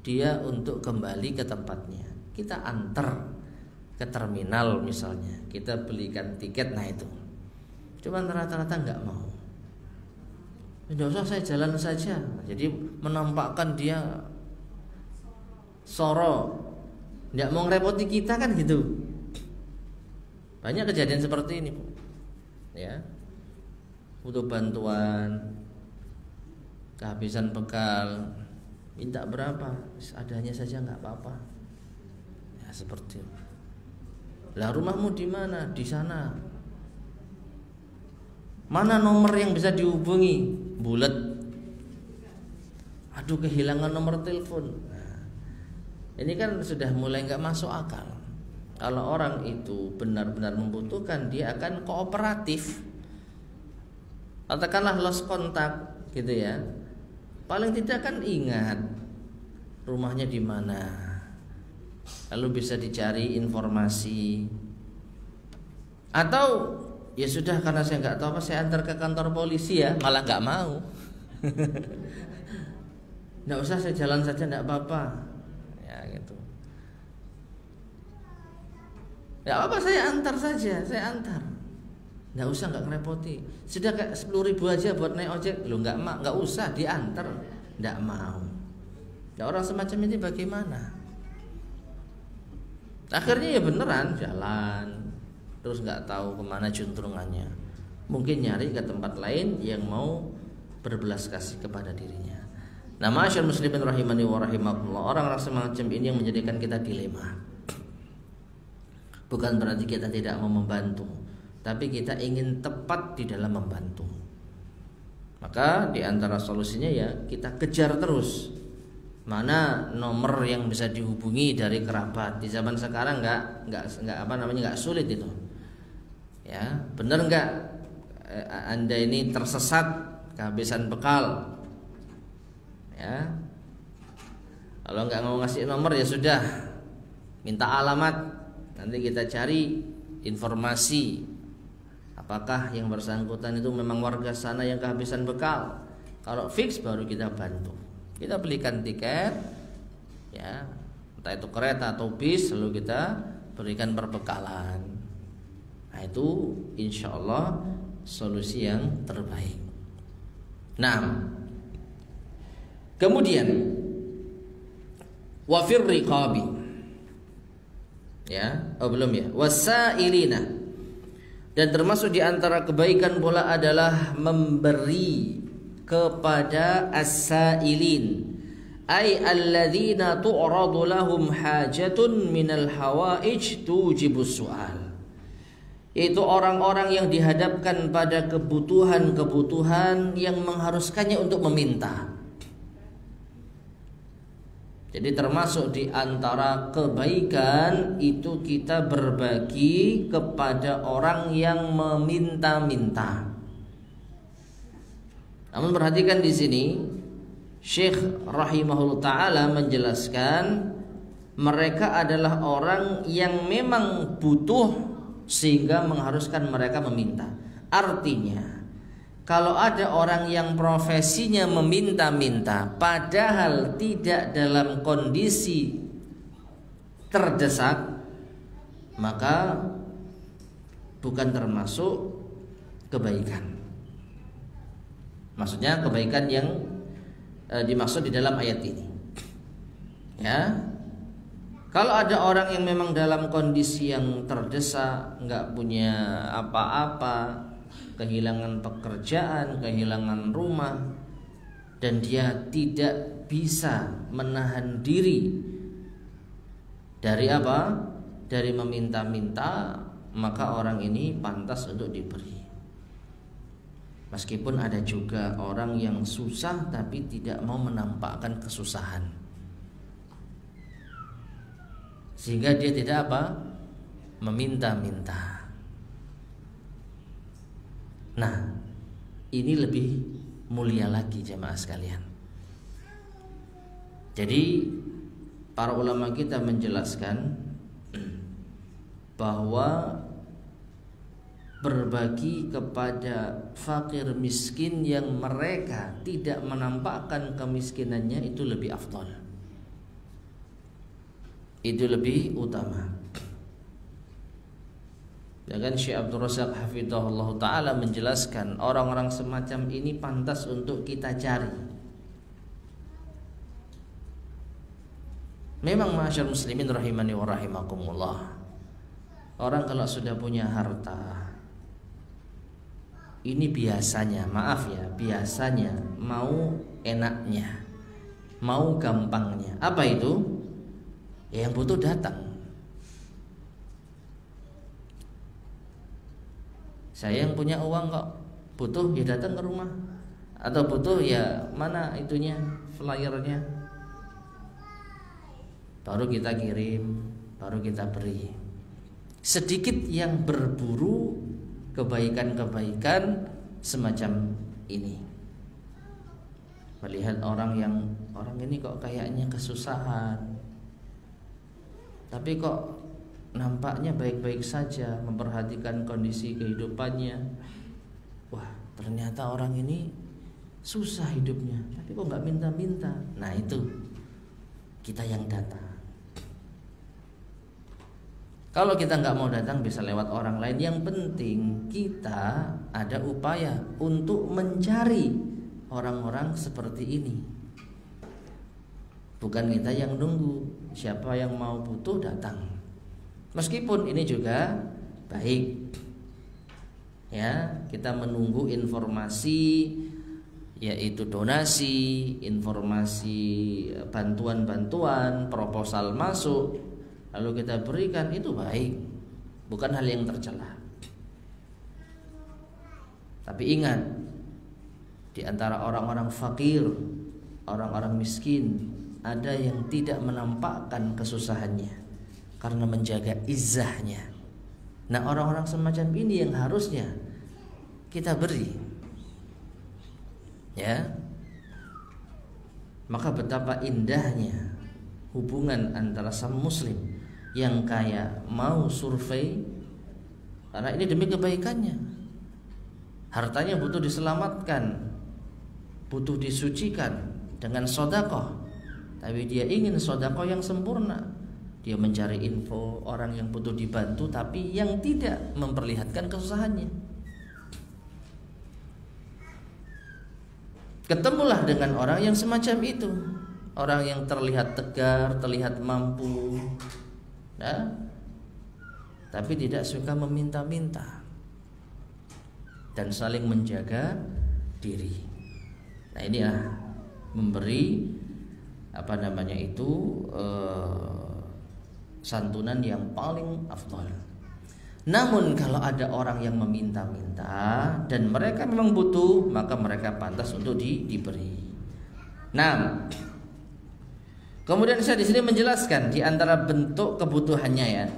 dia untuk kembali ke tempatnya. Kita antar ke terminal misalnya, kita belikan tiket. Nah itu, cuman rata-rata nggak mau. Tidak usah, saya jalan saja. Jadi menampakkan dia soro, nggak mau ngerepoti kita kan gitu. Banyak kejadian seperti ini, Bu. Ya, butuh bantuan, kehabisan bekal, minta berapa, adanya saja nggak apa-apa. Ya seperti itu. Lah, rumahmu di mana? Di sana. Mana nomor yang bisa dihubungi? Bulet. Aduh, kehilangan nomor telepon. Nah, ini kan sudah mulai nggak masuk akal. Kalau orang itu benar-benar membutuhkan, dia akan kooperatif. Katakanlah lost kontak, gitu ya. Paling tidak kan ingat rumahnya di mana, lalu bisa dicari informasi. Atau ya sudah, karena saya nggak tahu apa, saya antar ke kantor polisi ya, malah nggak mau. Nggak usah, saya jalan saja, nggak apa-apa. Ya gitu. Nggak apa-apa, saya antar saja, saya antar. Nggak usah, nggak ngerepoti. Sudah kayak 10.000 aja buat naik ojek. Loh, nggak usah diantar, nggak mau. Nah, orang semacam ini bagaimana? Akhirnya ya beneran jalan, terus nggak tahu kemana juntrungannya. Mungkin nyari ke tempat lain yang mau berbelas kasih kepada dirinya. Nah, ma'asyiral muslimin rahimani wa rahimakumullah, orang-orang semacam ini yang menjadikan kita dilema. Bukan berarti kita tidak mau membantu, tapi kita ingin tepat di dalam membantu. Maka di antara solusinya ya kita kejar terus mana nomor yang bisa dihubungi dari kerabat. Di zaman sekarang nggak sulit itu. Ya, benar nggak Anda ini tersesat, kehabisan bekal? Ya, kalau nggak mau ngasih nomor ya sudah, minta alamat. Nanti kita cari informasi apakah yang bersangkutan itu memang warga sana yang kehabisan bekal. Kalau fix baru kita bantu. Kita belikan tiket, ya, entah itu kereta atau bis, lalu kita berikan perbekalan. Nah itu insya Allah solusi yang terbaik. Nah, kemudian wafir riqabi, ya, belum ya, wasailina. Dan termasuk di antara kebaikan pula adalah memberi kepada as-sailin, ay alladzina tu'radu lahum hajatun minal hawaij tujibus su'al, yaitu orang-orang yang dihadapkan pada kebutuhan-kebutuhan yang mengharuskannya untuk meminta. Jadi termasuk di antara kebaikan itu kita berbagi kepada orang yang meminta-minta. Namun perhatikan di sini Syekh rahimahullah taala menjelaskan mereka adalah orang yang memang butuh sehingga mengharuskan mereka meminta. Artinya kalau ada orang yang profesinya meminta-minta padahal tidak dalam kondisi terdesak, maka bukan termasuk kebaikan. Maksudnya kebaikan yang dimaksud di dalam ayat ini. Ya. Kalau ada orang yang memang dalam kondisi yang terdesak, enggak punya apa-apa, kehilangan pekerjaan, kehilangan rumah, dan dia tidak bisa menahan diri dari apa? Dari meminta-minta, maka orang ini pantas untuk diberi. Meskipun ada juga orang yang susah tapi tidak mau menampakkan kesusahan, sehingga dia tidak apa? Meminta-minta. Nah, ini lebih mulia lagi jemaah sekalian. Jadi para ulama kita menjelaskan bahwa berbagi kepada fakir miskin yang mereka tidak menampakkan kemiskinannya itu lebih afdal. Itu lebih utama. Ya kan, Syekh Abdul Razak hafizahullah taala menjelaskan orang-orang semacam ini pantas untuk kita cari. Memang ma'asyar muslimin rahimani wa rahimakumullah, orang kalau sudah punya harta ini biasanya, maaf ya, biasanya mau enaknya, mau gampangnya. Apa itu? Ya, yang butuh datang. Saya yang punya uang kok, butuh ya datang ke rumah, atau butuh ya mana itunya, flyernya, baru kita kirim, baru kita beri. Sedikit yang berburu kebaikan-kebaikan semacam ini, melihat orang ini kok kayaknya kesusahan, tapi kok nampaknya baik-baik saja, memperhatikan kondisi kehidupannya. Wah, ternyata orang ini susah hidupnya, tapi kok nggak minta-minta. Nah itu kita yang datang. Kalau kita nggak mau datang bisa lewat orang lain. Yang penting kita ada upaya untuk mencari orang-orang seperti ini. Bukan kita yang nunggu, siapa yang mau butuh datang. Meskipun ini juga baik, ya, kita menunggu informasi, yaitu donasi, informasi bantuan-bantuan, proposal masuk, lalu kita berikan, itu baik, bukan hal yang tercela. Tapi ingat, di antara orang-orang fakir, orang-orang miskin, ada yang tidak menampakkan kesusahannya karena menjaga izzahnya. Nah, orang-orang semacam ini yang harusnya kita beri, ya. Maka betapa indahnya hubungan antara sama muslim yang kaya mau survei karena ini demi kebaikannya. Hartanya butuh diselamatkan, butuh disucikan dengan sedekah. Tapi dia ingin sedekah yang sempurna. Dia mencari info orang yang butuh dibantu tapi yang tidak memperlihatkan kesusahannya. Ketemulah dengan orang yang semacam itu. Orang yang terlihat tegar, terlihat mampu, nah, tapi tidak suka meminta-minta dan saling menjaga diri. Nah, ini ya memberi santunan yang paling afdal. Namun kalau ada orang yang meminta-minta dan mereka memang butuh, maka mereka pantas untuk diberi. Nah, kemudian saya di sini menjelaskan di antara bentuk kebutuhannya ya.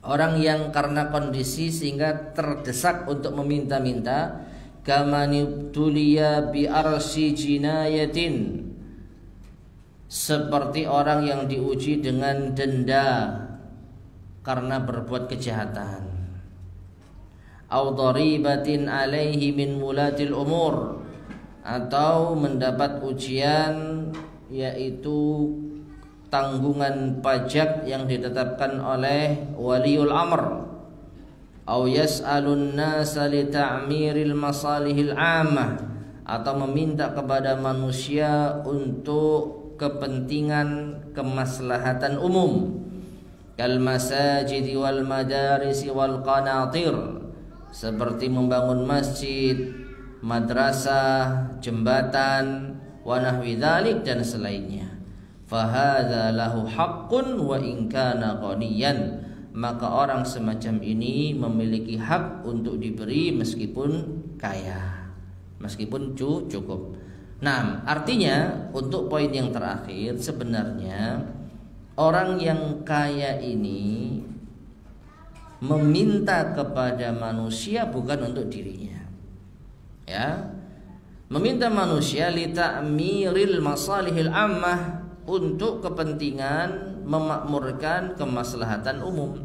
Orang yang karena kondisi sehingga terdesak untuk meminta-minta, kamanibtuliya bi arsi jinayatin, seperti orang yang diuji dengan denda karena berbuat kejahatan, au daribatin alaihi min mulatil umur, atau mendapat ujian yaitu tanggungan pajak yang ditetapkan oleh waliul amr, au yas'alun nasa li ta'miril masalihil ammah, atau meminta kepada manusia untuk kepentingan kemaslahatan umum, kal masajid wal madaris wal qanatir, seperti membangun masjid, madrasah, jembatan, wa nahwi dzalik dan selainnya. Fahadza lahu haqqun wa in kana ghaniyan, maka orang semacam ini memiliki hak untuk diberi meskipun kaya, meskipun cukup. Nah, artinya untuk poin yang terakhir, sebenarnya orang yang kaya ini meminta kepada manusia bukan untuk dirinya, ya, meminta manusia li ta'miril masalihil ammah, untuk kepentingan memakmurkan kemaslahatan umum.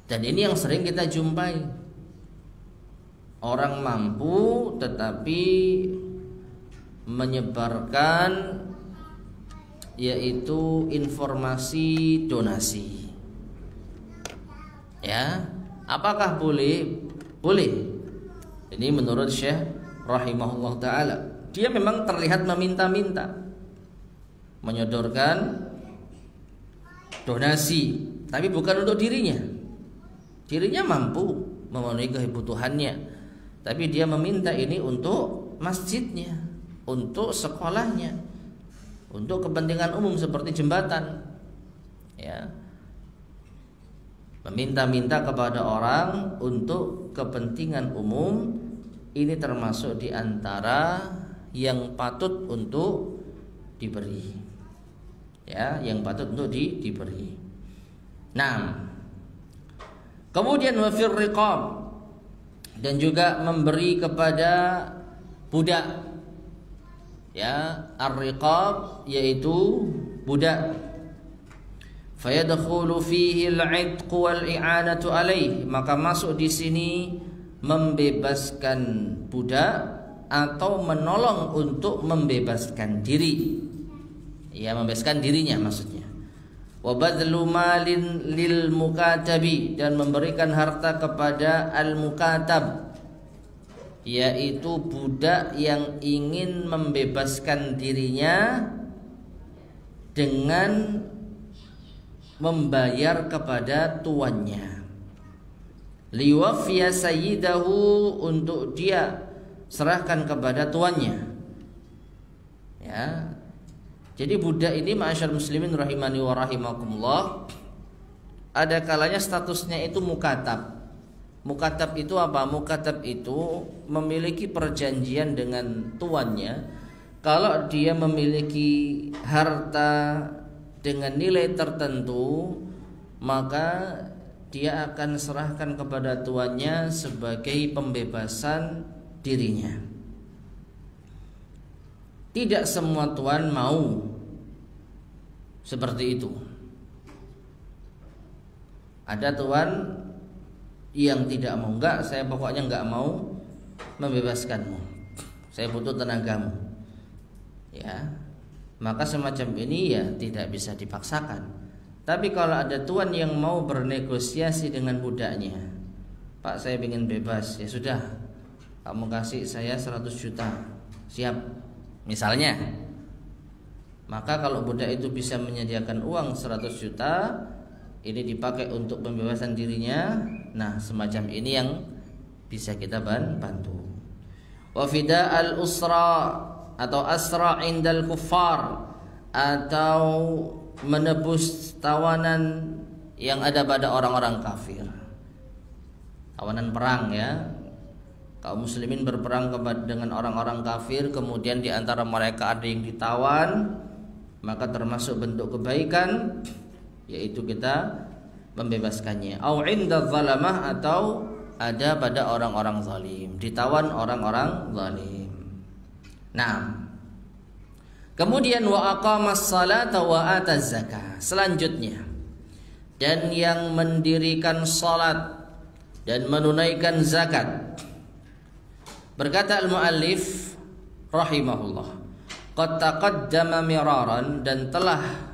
Dan ini yang sering kita jumpai. Orang mampu tetapi menyebarkan yaitu informasi donasi. Ya, apakah boleh? Boleh. Ini menurut Syekh rahimahullah taala. Dia memang terlihat meminta-minta, menyodorkan donasi, tapi bukan untuk dirinya. Dirinya mampu memenuhi kebutuhannya, tapi dia meminta ini untuk masjidnya, untuk sekolahnya, untuk kepentingan umum seperti jembatan. Ya, meminta-minta kepada orang untuk kepentingan umum, ini termasuk di antara yang patut untuk diberi. Ya, yang patut untuk diberi. Nah, kemudian wafir riqab, dan juga memberi kepada budak. Ya, ar-riqab yaitu budak. Fayadkhulu fihi al-'itq wal i'anatu alaih, maka masuk di sini membebaskan budak atau menolong untuk membebaskan diri. Ya, membebaskan dirinya maksudnya. Wa badlu malin lil mukatabi, dan memberikan harta kepada al mukatab, yaitu budak yang ingin membebaskan dirinya dengan membayar kepada tuannya. Liwafiya sayyidahu, untuk dia serahkan kepada tuannya. Ya. Jadi budak ini, ma'asyar muslimin rahimani wa rahimakumullah, ada kalanya statusnya itu mukatab. Mukatab itu apa? Mukatab itu memiliki perjanjian dengan tuannya. Kalau dia memiliki harta dengan nilai tertentu, maka dia akan serahkan kepada tuannya sebagai pembebasan dirinya. Tidak semua tuan mau seperti itu. Ada tuan yang tidak mau, enggak, saya pokoknya enggak mau membebaskanmu, saya butuh tenagamu, ya, maka semacam ini ya tidak bisa dipaksakan. Tapi kalau ada tuan yang mau bernegosiasi dengan budaknya, Pak, saya ingin bebas, ya sudah, kamu kasih saya 100 juta, siap, misalnya. Maka kalau budak itu bisa menyediakan uang 100 juta, ini dipakai untuk pembebasan dirinya. Nah, semacam ini yang bisa kita bantu. Wa fida'al usra atau asra indal kuffar, atau menebus tawanan yang ada pada orang-orang kafir. Tawanan perang, ya. Kaum muslimin berperang dengan orang-orang kafir, kemudian di antara mereka ada yang ditawan, maka termasuk bentuk kebaikan yaitu kita membebaskannya. Au inda zalamah, atau ada pada orang-orang zalim, ditawan orang-orang zalim. Nah, kemudian wa aqamas salata wa ataz zakah. Selanjutnya, dan yang mendirikan salat dan menunaikan zakat. Berkata al-muallif rahimahullah, qad taqaddama miraran, dan telah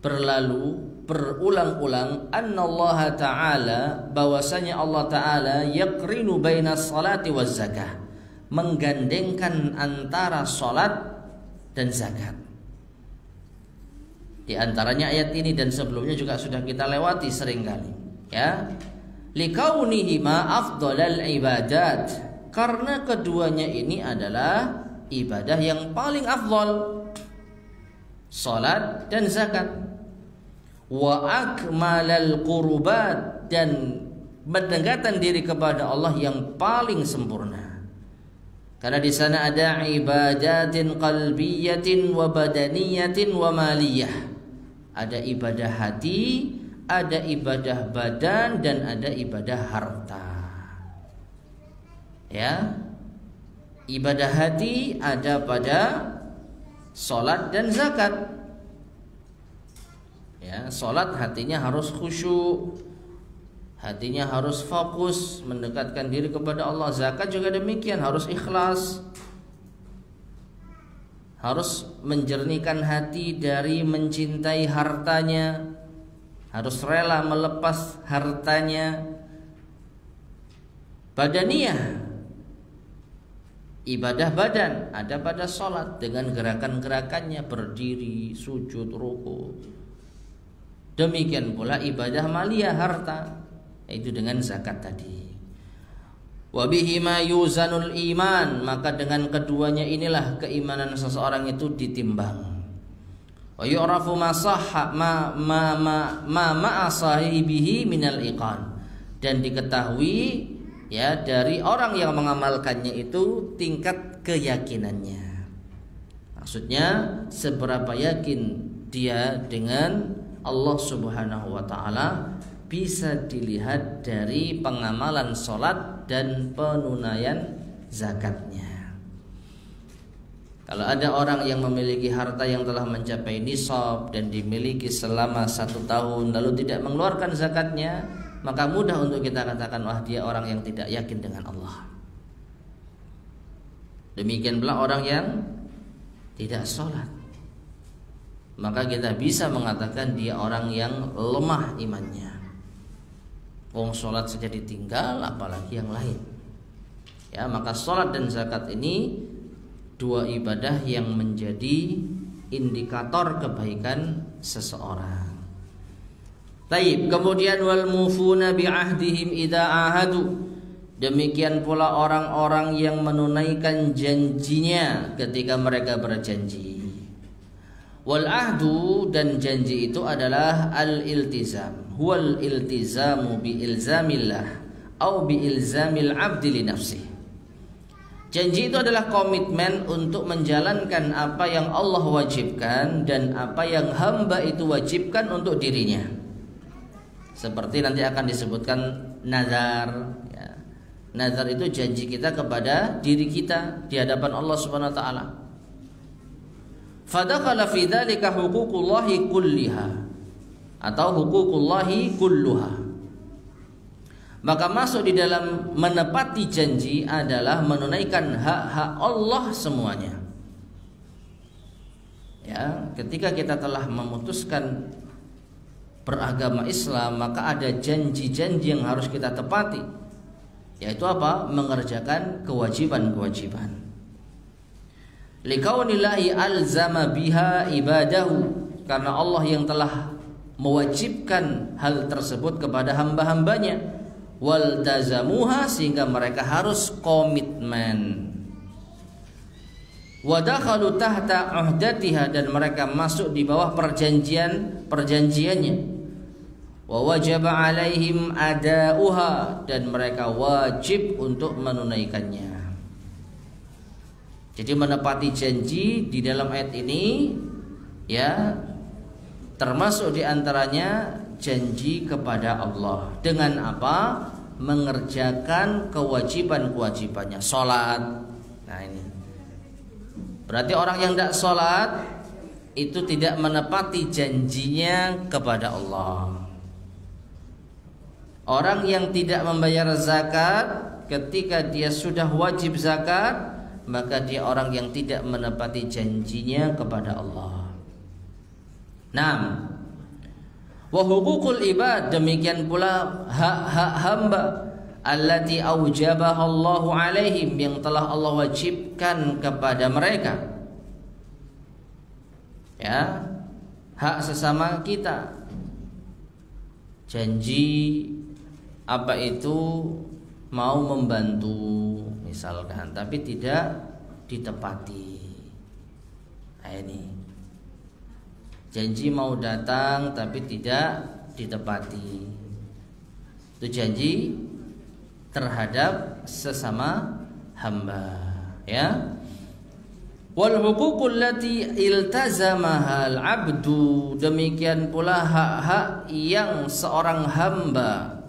berlalu berulang-ulang, annallaha ta'ala, bahwasanya Allah Ta'ala yaqrinu baina salati waz zakah, menggandengkan antara salat dan zakat. Di antaranya ayat ini dan sebelumnya juga sudah kita lewati seringkali, ya. Likaunihima afdalal ibadat, karena keduanya ini adalah ibadah yang paling afdal, salat dan zakat. Wa akmalal qurbat, dan mendekatkan diri kepada Allah yang paling sempurna. Karena di sana ada ibadatin qalbiyatin wa badaniyatin wa maliyah. Ada ibadah hati, ada ibadah badan, dan ada ibadah harta. Ya. Ibadah hati ada pada salat dan zakat. Ya, salat hatinya harus khusyuk, hatinya harus fokus mendekatkan diri kepada Allah. Zakat juga demikian, harus ikhlas, harus menjernihkan hati dari mencintai hartanya, harus rela melepas hartanya. Badaniyah, ibadah badan ada pada salat dengan gerakan-gerakannya, berdiri, sujud, ruku. Demikian pula ibadah maliyah, harta, yaitu dengan zakat tadi. Wa bihima yuzanul iman, maka dengan keduanya inilah keimanan seseorang itu ditimbang. Wa yu'rafu ma sahha ma sahibihi minal iqan, dan diketahui, ya, dari orang yang mengamalkannya itu tingkat keyakinannya. Maksudnya seberapa yakin dia dengan Allah Subhanahu wa ta'ala bisa dilihat dari pengamalan sholat dan penunaian zakatnya. Kalau ada orang yang memiliki harta yang telah mencapai nisab dan dimiliki selama 1 tahun lalu tidak mengeluarkan zakatnya, maka mudah untuk kita katakan, wah, dia orang yang tidak yakin dengan Allah. Demikian pula orang yang tidak sholat, maka kita bisa mengatakan dia orang yang lemah imannya. Wong sholat saja ditinggal, apalagi yang lain. Ya, maka sholat dan zakat ini 2 ibadah yang menjadi indikator kebaikan seseorang. Taib. Kemudian wal mufuna bi ahdihim idza ahadu. Demikian pula orang-orang yang menunaikan janjinya ketika mereka berjanji. Wal ahdu, dan janji itu adalah al-iltizam. Huwal iltizamu bi ilzamillah au bi ilzamil abdi li nafsih. Janji itu adalah komitmen untuk menjalankan apa yang Allah wajibkan dan apa yang hamba itu wajibkan untuk dirinya. Seperti nanti akan disebutkan nazar, ya. Nazar itu janji kita kepada diri kita di hadapan Allah Subhanahu wa taala. Fadakhala fi dzalika huququllahi kulliha. atau huququllahi kulluha. Maka masuk di dalam menepati janji adalah menunaikan hak-hak Allah semuanya. Ya, ketika kita telah memutuskan beragama Islam, maka ada janji-janji yang harus kita tepati. Yaitu apa? Mengerjakan kewajiban-kewajiban. Likaunillahi alzama biha ibadahu, karena Allah yang telah mewajibkan hal tersebut kepada hamba-hambanya. Waltazamuha, sehingga mereka harus komitmen. Wadakhalu tahta uhdatiha, dan mereka masuk di bawah perjanjiannya. Wa wajaba alaihim adauha, dan mereka wajib untuk menunaikannya. Jadi menepati janji di dalam ayat ini ya termasuk di antaranya janji kepada Allah. Dengan apa? Mengerjakan kewajiban-kewajibannya. Salat. Nah ini. Berarti orang yang tidak salat itu tidak menepati janjinya kepada Allah. Orang yang tidak membayar zakat, ketika dia sudah wajib zakat, maka dia orang yang tidak menepati janjinya kepada Allah. Naam. Wa huququl ibad, demikian pula hak-hak hamba allati aujabaha Allahu alaihim, yang telah Allah wajibkan kepada mereka. Ya, hak sesama kita. Janji apa itu mau membantu misalkan, tapi tidak ditepati. Nah ini. Janji mau datang tapi tidak ditepati. Itu janji terhadap sesama hamba, ya. Wal huququl lati iltazamaha al-'abdu, demikian pula hak-hak yang seorang hamba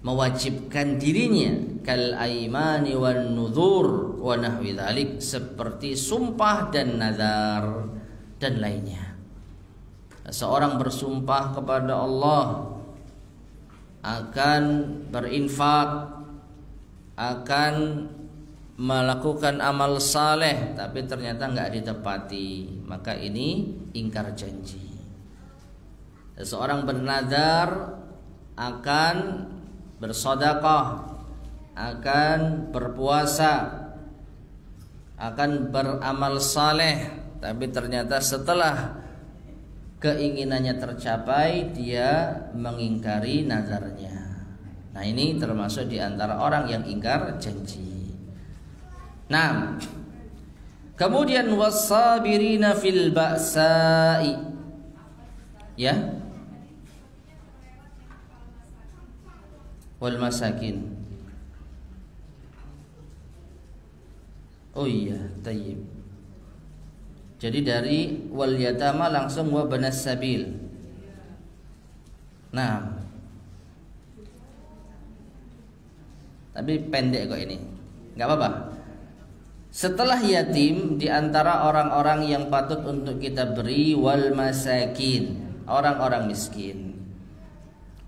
mewajibkan dirinya, kal aimani wan nuzur wa nahwi dzalik, seperti sumpah dan nazar dan lainnya. Seorang bersumpah kepada Allah akan berinfak, akan melakukan amal saleh, tapi ternyata enggak ditepati, maka ini ingkar janji. Seorang bernazar akan bersedekah, akan berpuasa, akan beramal saleh, tapi ternyata setelah keinginannya tercapai dia mengingkari nazarnya. Nah ini termasuk di antara orang yang ingkar janji. Nah, kemudian wasabirina fil ba'sa'i, ya, wal masakin. Oh iya, tayyib. Jadi dari wal yatama langsung wa banas sabil. Nah, tapi pendek kok ini, nggak apa-apa. Setelah yatim, di antara orang-orang yang patut untuk kita beri wal masakin, orang-orang miskin.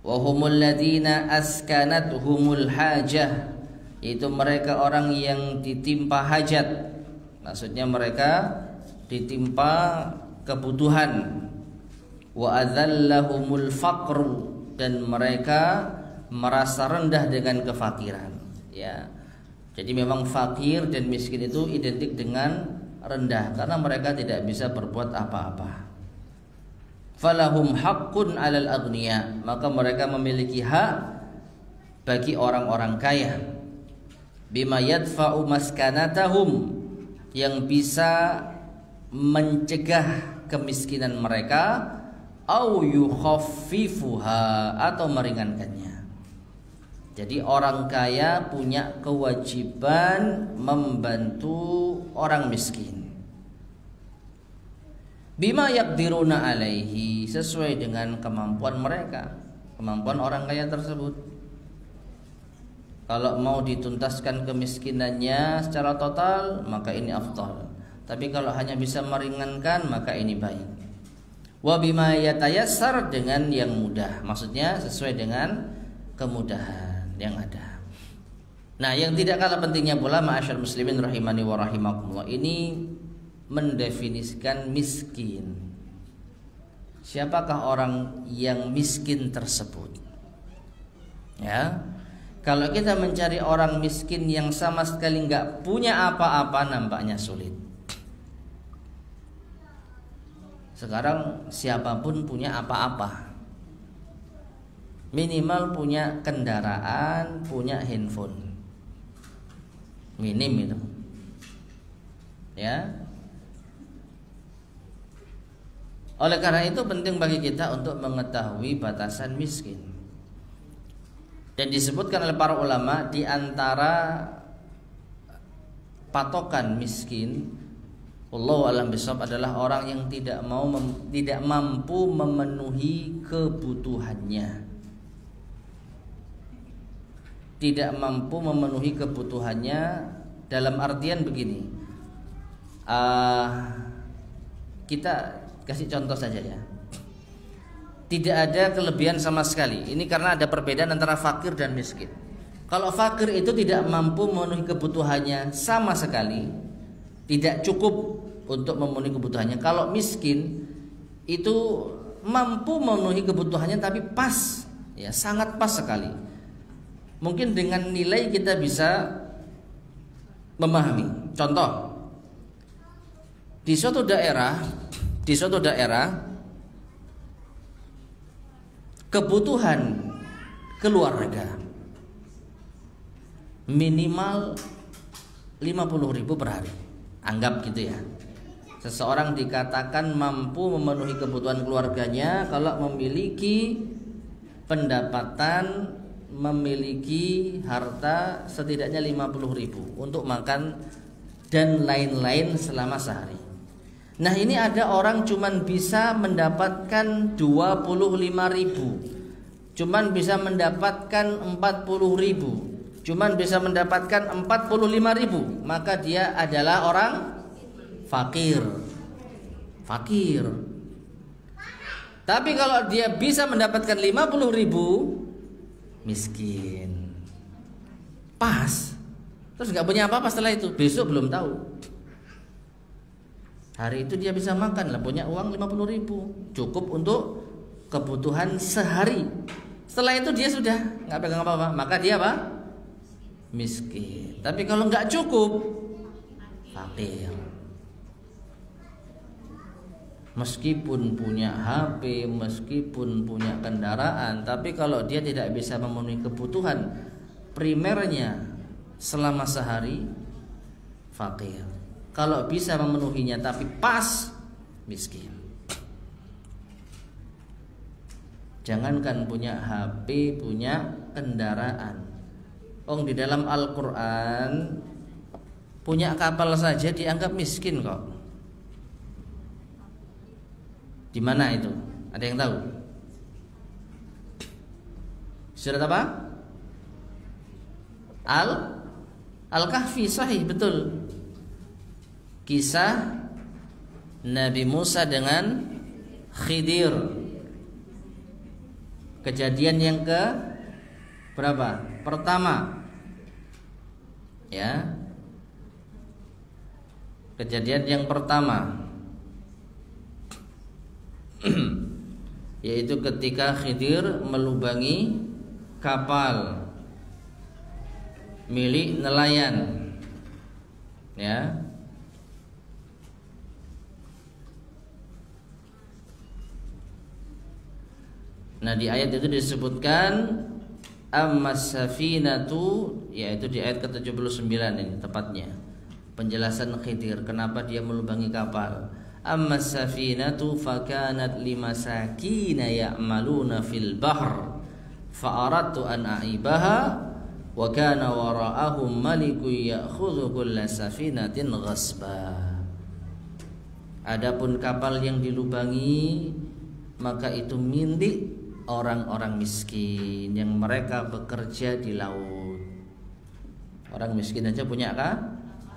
Wa humul ladina askanathumul hajah, itu mereka orang yang ditimpa hajat. Maksudnya mereka ditimpa kebutuhan. Wa adzallahumul faqru, dan mereka merasa rendah dengan kefakiran, ya. Jadi memang fakir dan miskin itu identik dengan rendah, karena mereka tidak bisa berbuat apa-apa. Falahum haqqun 'alal aghniya, maka mereka memiliki hak bagi orang-orang kaya. Bima yadfa'u maskanatahum, yang bisa mencegah kemiskinan mereka, au yukhaffifuha, atau meringankannya. Jadi orang kaya punya kewajiban membantu orang miskin. Bima yaqdiruna alaihi, sesuai dengan kemampuan mereka, kemampuan orang kaya tersebut. Kalau mau dituntaskan kemiskinannya secara total, maka ini afdal. Tapi kalau hanya bisa meringankan, maka ini baik. Wa bima yatayassar, dengan yang mudah, maksudnya sesuai dengan kemudahan yang ada. Nah, yang tidak kalah pentingnya pula ma'asyar muslimin rahimani wa rahimakumullah, ini mendefinisikan miskin. Siapakah orang yang miskin tersebut? Ya, kalau kita mencari orang miskin yang sama sekali nggak punya apa-apa, nampaknya sulit. Sekarang siapapun punya apa-apa, minimal punya kendaraan, punya handphone, minim itu, ya. Oleh karena itu penting bagi kita untuk mengetahui batasan miskin. Dan disebutkan oleh para ulama, di antara patokan miskin, Wallahu a'lam bishawab, adalah orang yang tidak mampu memenuhi kebutuhannya. Tidak mampu memenuhi kebutuhannya dalam artian begini. Kita kasih contoh saja ya. Tidak ada kelebihan sama sekali. Ini karena ada perbedaan antara fakir dan miskin. Kalau fakir itu tidak mampu memenuhi kebutuhannya sama sekali, tidak cukup untuk memenuhi kebutuhannya. Kalau miskin itu mampu memenuhi kebutuhannya tapi pas, ya sangat pas sekali. Mungkin dengan nilai kita bisa memahami. Contoh, di suatu daerah kebutuhan keluarga minimal 50.000 per hari. Anggap gitu ya. Seseorang dikatakan mampu memenuhi kebutuhan keluarganya kalau memiliki pendapatan, memiliki harta setidaknya 50.000 untuk makan dan lain-lain selama sehari. Nah, ini ada orang cuman bisa mendapatkan 25.000, cuman bisa mendapatkan 40.000, cuman bisa mendapatkan 45.000, maka dia adalah orang fakir. Tapi kalau dia bisa mendapatkan 50.000, miskin. Pas. Terus nggak punya apa-apa setelah itu. Besok belum tahu. Hari itu dia bisa makan lah, punya uang 50.000, cukup untuk kebutuhan sehari. Setelah itu dia sudah nggak pegang apa-apa, maka dia apa? Miskin. Tapi kalau nggak cukup, fakir. Meskipun punya HP, meskipun punya kendaraan, tapi kalau dia tidak bisa memenuhi kebutuhan primernya selama sehari, fakir. Kalau bisa memenuhinya tapi pas, miskin. Jangankan punya HP, punya kendaraan. Di dalam Al-Quran punya kapal saja dianggap miskin kok. Di mana itu? Ada yang tahu? Surat apa? Al-Kahfi, sahih, betul. Kisah Nabi Musa dengan Khidir. Kejadian yang ke berapa? Pertama. Ya. Kejadian yang pertama. Yaitu ketika Khidir melubangi kapal milik nelayan, ya. Nah, di ayat itu disebutkan ammas safinatu, yaitu di ayat ke-79 ini tepatnya. Penjelasan Khidir kenapa dia melubangi kapal. Ammas safinatu fakanat limasakina ya'maluna fil bahr fa aradtu an a'ibaha wa kana wara'ahum malikun ya'khudhu kulla safinatin ghasba. Adapun kapal yang dilubangi, maka itu milik orang-orang miskin yang mereka bekerja di laut. Orang miskin aja punya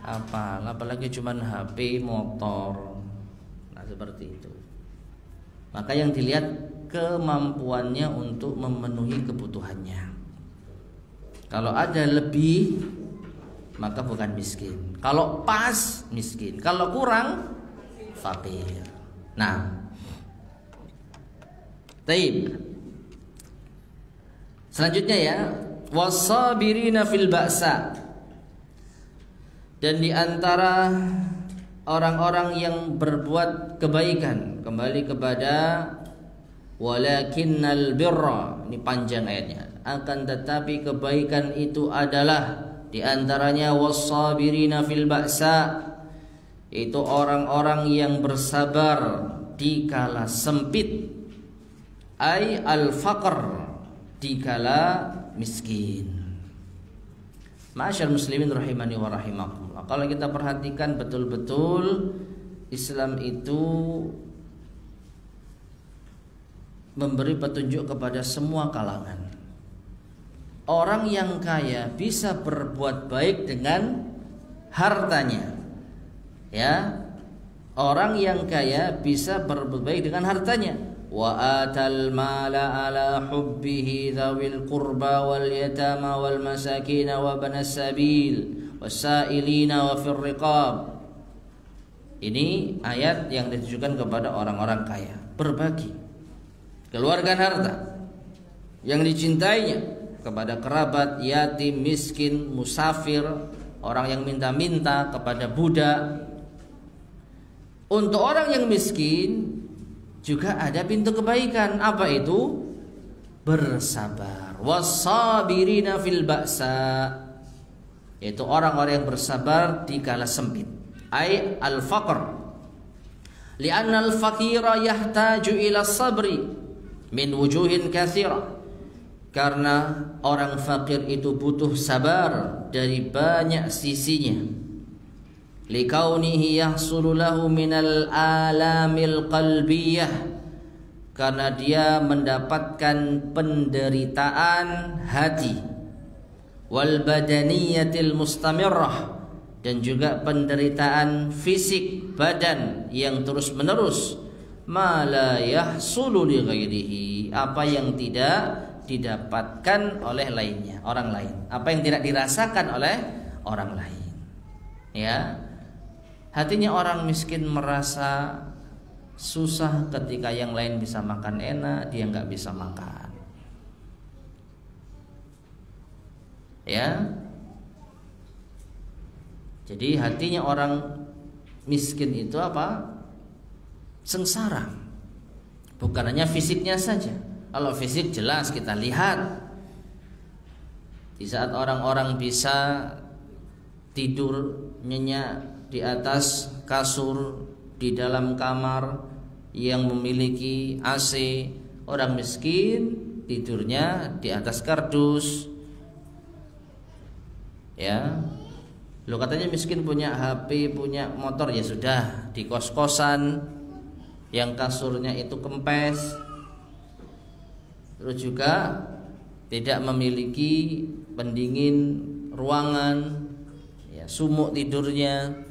apalagi cuman HP, motor. Nah, seperti itu. Maka yang dilihat kemampuannya untuk memenuhi kebutuhannya. Kalau ada lebih, maka bukan miskin. Kalau pas, miskin. Kalau kurang, fakir. Nah, taib. Selanjutnya ya, wasabirina fil ba'sa. Dan di antara orang-orang yang berbuat kebaikan, kembali kepada walakinnal birra, ini panjang ayatnya. Akan tetapi kebaikan itu adalah di antaranya wasabirina fil ba'sa, itu orang-orang yang bersabar di kala sempit, ay al-faqr, di kala miskin. Ma'asyar muslimin rahimani wa rahimakumullah. Kalau kita perhatikan betul-betul, Islam itu memberi petunjuk kepada semua kalangan. Orang yang kaya bisa berbuat baik dengan hartanya. Ya. Orang yang kaya bisa berbuat baik dengan hartanya. Wa atal mala ala hubbihi dzawil qurba wal yatama wal masakin wa banas sabil wasailina wa fir riqab. Ini ayat yang ditujukan kepada orang-orang kaya. Berbagi, keluarkan harta yang dicintainya kepada kerabat, yatim, miskin, musafir, orang yang minta-minta, kepada budak. Untuk orang yang miskin juga ada pintu kebaikan. Apa itu? Bersabar. Wasabirina fil ba'sa, yaitu orang-orang yang bersabar di kala sempit. Ay al-faqr. Lianna al-faqira yahtaju ila sabri min wujuhin katsira. Karena orang fakir itu butuh sabar dari banyak sisinya. Likaunihi yahsulu lahu minal alamil qalbiyah, karena dia mendapatkan penderitaan hati, wal badaniyatil mustamirrah, dan juga penderitaan fisik badan yang terus menerus. Ma la yahsulu li ghairihi, apa yang tidak didapatkan oleh lainnya, orang lain, apa yang tidak dirasakan oleh orang lain. Ya. Hatinya orang miskin merasa susah ketika yang lain bisa makan enak, dia nggak bisa makan. Ya. Jadi hatinya orang miskin itu apa? Sengsara. Bukan hanya fisiknya saja. Kalau fisik jelas kita lihat. Di saat orang-orang bisa tidur nyenyak di atas kasur di dalam kamar yang memiliki AC, orang miskin tidurnya di atas kardus. Ya. Lo katanya miskin punya HP, punya motor, ya sudah, di kos-kosan yang kasurnya itu kempes. Terus juga tidak memiliki pendingin ruangan, ya, sumuk tidurnya.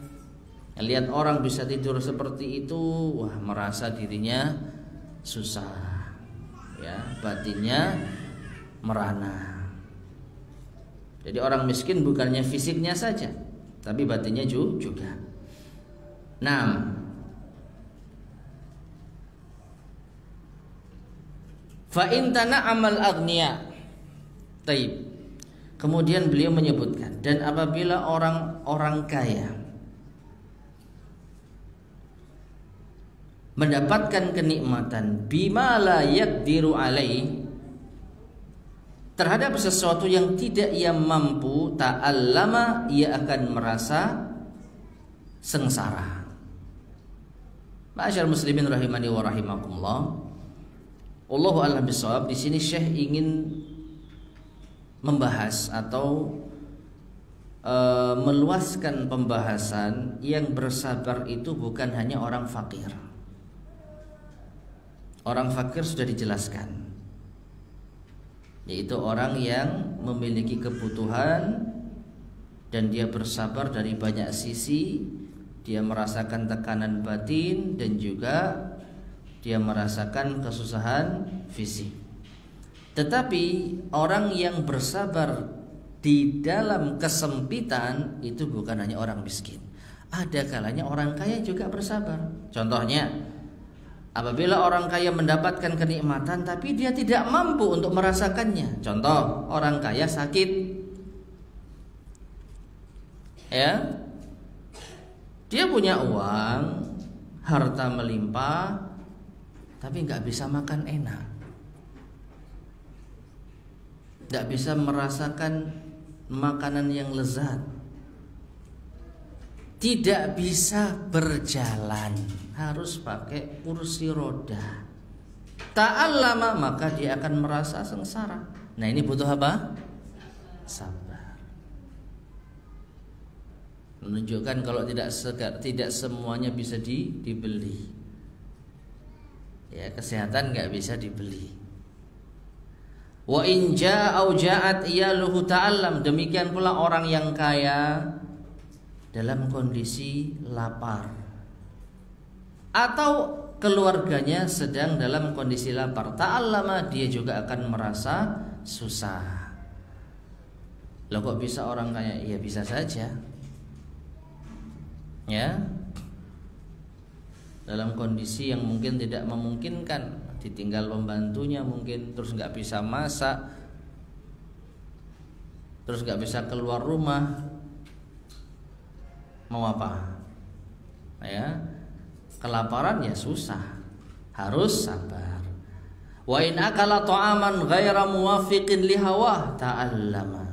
Lihat orang bisa tidur seperti itu, wah, merasa dirinya susah, ya, batinnya merana. Jadi orang miskin bukannya fisiknya saja, tapi batinnya juga. Nah, fa in tana'amal aghniya. Taib. Kemudian beliau menyebutkan, dan apabila orang-orang kaya mendapatkan kenikmatan bima la yaqdiru alaih, terhadap sesuatu yang tidak ia mampu, ta'allama, ia akan merasa sengsara. Ma'asyar muslimin rahimani wa rahimakumullah. Allahu a'lam bishawab. Di sini Syekh ingin membahas atau meluaskan pembahasan yang bersabar itu bukan hanya orang fakir. Orang fakir sudah dijelaskan, yaitu orang yang memiliki kebutuhan dan dia bersabar dari banyak sisi. Dia merasakan tekanan batin dan juga dia merasakan kesusahan fisik. Tetapi orang yang bersabar di dalam kesempitan itu bukan hanya orang miskin. Ada kalanya orang kaya juga bersabar. Contohnya, apabila orang kaya mendapatkan kenikmatan tapi dia tidak mampu untuk merasakannya. Contoh, orang kaya sakit, ya, dia punya uang, harta melimpah, tapi nggak bisa makan enak, nggak bisa merasakan makanan yang lezat, tidak bisa berjalan, harus pakai kursi roda. Ta'allama, maka dia akan merasa sengsara. Nah, ini butuh apa? Sabar. Menunjukkan kalau tidak semuanya bisa dibeli. Ya, kesehatan nggak bisa dibeli. Wa in jaa au ja'at iyaluhu ta'allam. Demikian pula orang yang kaya dalam kondisi lapar atau keluarganya sedang dalam kondisi lapar, ta'allama, dia juga akan merasa susah. Loh, kok bisa orang kaya? Ya bisa saja, ya, dalam kondisi yang mungkin tidak memungkinkan, ditinggal pembantunya mungkin, terus nggak bisa masak, terus nggak bisa keluar rumah, mau apa? Ya, kelaparan ya susah, harus sabar. Wa in akala ta'aman ghaira muwafiqin li hawah ta'allama.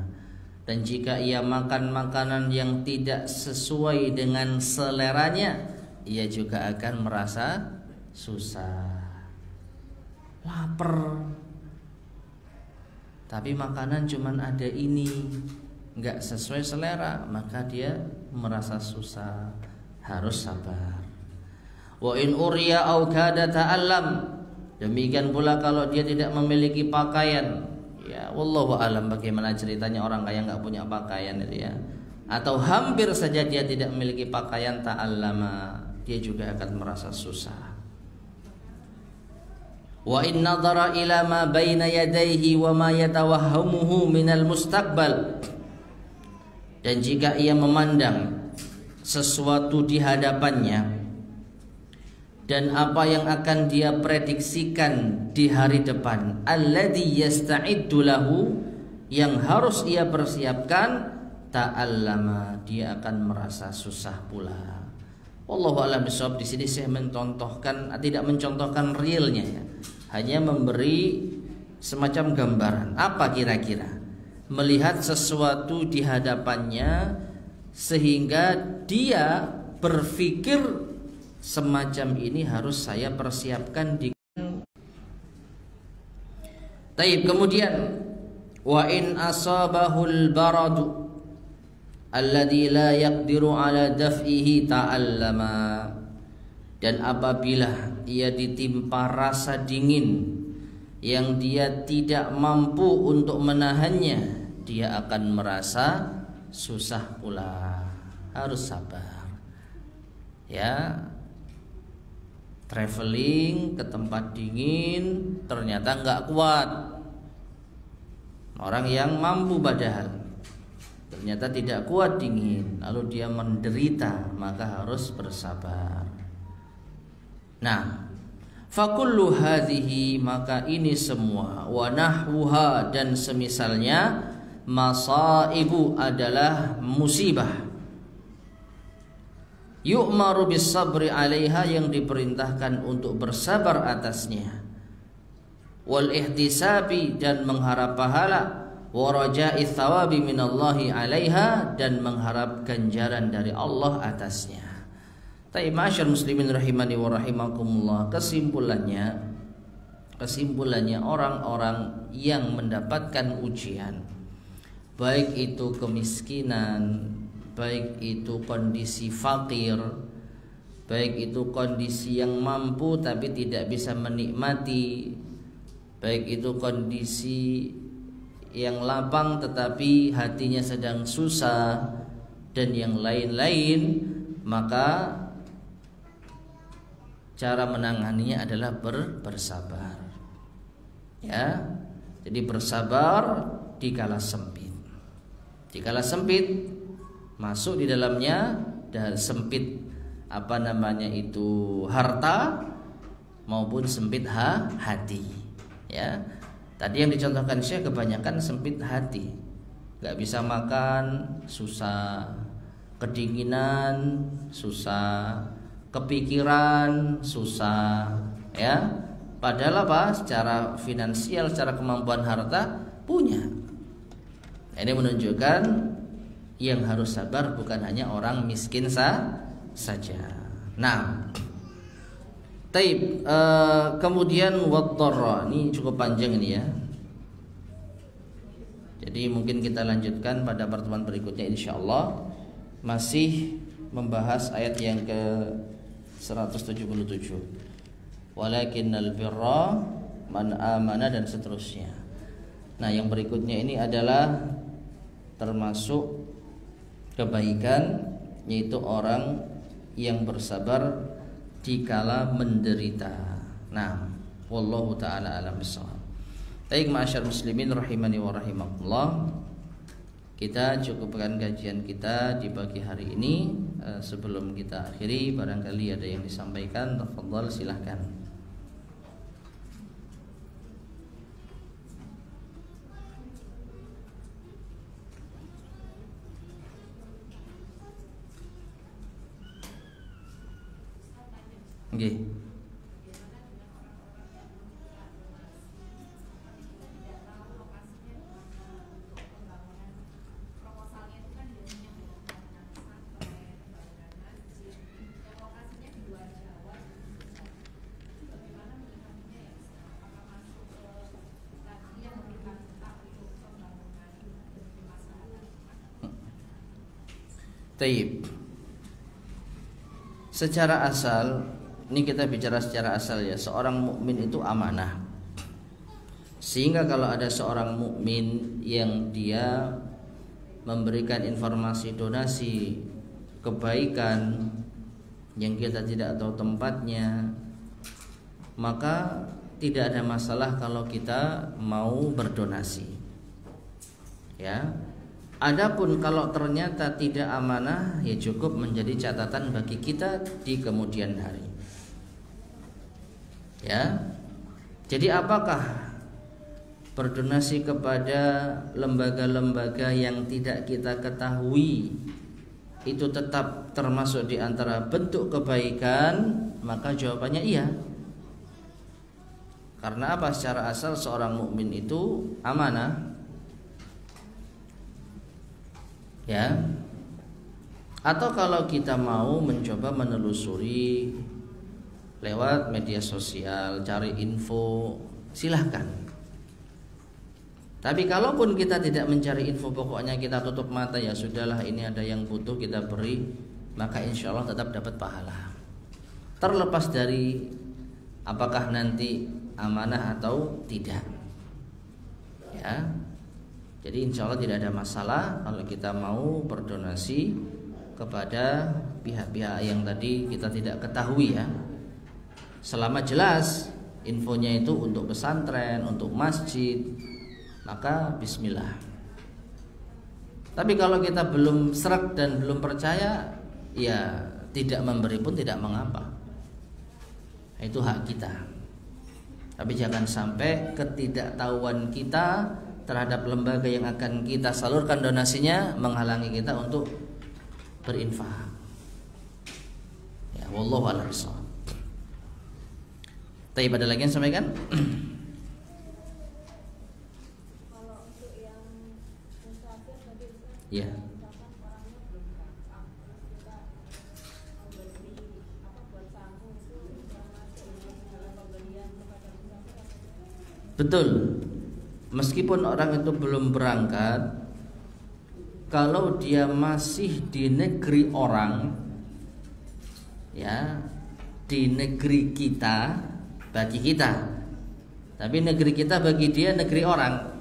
Dan jika ia makan makanan yang tidak sesuai dengan seleranya, ia juga akan merasa susah. Lapar, tapi makanan cuman ada ini, nggak sesuai selera, maka dia merasa susah, harus sabar. Wa in uriya au kada ta'allam. Demikian pula kalau dia tidak memiliki pakaian, ya wallahu alam bagaimana ceritanya orang kaya nggak punya pakaian itu ya, atau hampir saja dia tidak memiliki pakaian, ta'allama, dia juga akan merasa susah. Wa in nadhara ila ma baina yadayhi wa ma yatawahhamuhu minal mustaqbal. Dan jika ia memandang sesuatu di hadapannya dan apa yang akan dia prediksikan di hari depan, alladzi yasta'iddu lahu, yang harus ia persiapkan, ta'allama, dia akan merasa susah pula. Wallahu a'lam bishawab. Di sini saya mencontohkan, tidak mencontohkan realnya ya, hanya memberi semacam gambaran. Apa kira-kira? Melihat sesuatu di hadapannya sehingga dia berpikir semacam ini harus saya persiapkan di. Taib, kemudian wa in asabahul baradu alladzi la yaqdiru ala daf'ihi ta'allama. Dan apabila ia ditimpa rasa dingin yang dia tidak mampu untuk menahannya, dia akan merasa susah pula, harus sabar. Ya, traveling ke tempat dingin ternyata nggak kuat. Orang yang mampu padahal ternyata tidak kuat dingin, lalu dia menderita, maka harus bersabar. Nah, fakullu hadhihi, maka ini semua, wa nahwuha, dan semisalnya, masaibu, adalah musibah, yu'maru bis sabri 'alaiha, yang diperintahkan untuk bersabar atasnya, wal ihtisabi, dan mengharap pahala, wa raja'i thawabi minallahi 'alaiha, dan mengharap ganjaran dari Allah atasnya. Taib, ma'asyar muslimin rahimani wa rahimakumullah, kesimpulannya orang-orang yang mendapatkan ujian, baik itu kemiskinan, baik itu kondisi fakir, baik itu kondisi yang mampu tapi tidak bisa menikmati, baik itu kondisi yang lapang tetapi hatinya sedang susah, dan yang lain-lain, maka cara menanganinya adalah bersabar. Ya. Jadi bersabar di kala sempit. Di kala sempit masuk di dalamnya dan sempit harta maupun sempit hati. Ya. Tadi yang dicontohkan Syekh kebanyakan sempit hati. Gak bisa makan, susah, kedinginan, susah, kepikiran, susah, ya. Padahal secara finansial, secara kemampuan harta punya. Ini menunjukkan yang harus sabar bukan hanya orang miskin saja. Nah, kemudian waddarra, ini cukup panjang ini ya. Jadi mungkin kita lanjutkan pada pertemuan berikutnya insyaallah, masih membahas ayat yang ke 177. Walakinnal birra man amana dan seterusnya. Nah, yang berikutnya ini adalah termasuk kebaikan, yaitu orang yang bersabar dikala menderita. Nah, wallahu taala alam bissawab. Baik, ma'asyar muslimin rahimani wa rahimakumullah. Kita cukupkan kajian kita di pagi hari ini. Sebelum kita akhiri, barangkali ada yang disampaikan, tafadhal silahkan. Okay. Taib. Secara asal, ini kita bicara secara asal ya, seorang mukmin itu amanah. Sehingga kalau ada seorang mukmin yang dia memberikan informasi donasi kebaikan yang kita tidak tahu tempatnya, maka tidak ada masalah kalau kita mau berdonasi. Ya. Adapun kalau ternyata tidak amanah, ya cukup menjadi catatan bagi kita di kemudian hari. Ya. Jadi apakah berdonasi kepada lembaga-lembaga yang tidak kita ketahui itu tetap termasuk di antara bentuk kebaikan? Maka jawabannya iya. Karena apa? Secara asal seorang mukmin itu amanah. Ya. Atau kalau kita mau mencoba menelusuri lewat media sosial, cari info, silahkan. Tapi kalaupun kita tidak mencari info, pokoknya kita tutup mata, ya sudahlah, ini ada yang butuh kita beri, maka insya Allah tetap dapat pahala. Terlepas dari apakah nanti amanah atau tidak. Ya. Jadi insya Allah tidak ada masalah kalau kita mau berdonasi kepada pihak-pihak yang tadi kita tidak ketahui ya. Selama jelas infonya itu untuk pesantren, untuk masjid, maka bismillah. Tapi kalau kita belum sreg dan belum percaya, ya tidak memberi pun tidak mengapa. Itu hak kita. Tapi jangan sampai ketidaktahuan kita terhadap lembaga yang akan kita salurkan donasinya menghalangi kita untuk berinfak. Ya, wallahu a'lam bishawab. Tapi ada lagi yang sampaikan? Kalau untuk yang musafir tadi, ya. Betul. Meskipun orang itu belum berangkat, kalau dia masih di negeri orang, ya, di negeri kita, bagi kita, tapi negeri kita bagi dia negeri orang,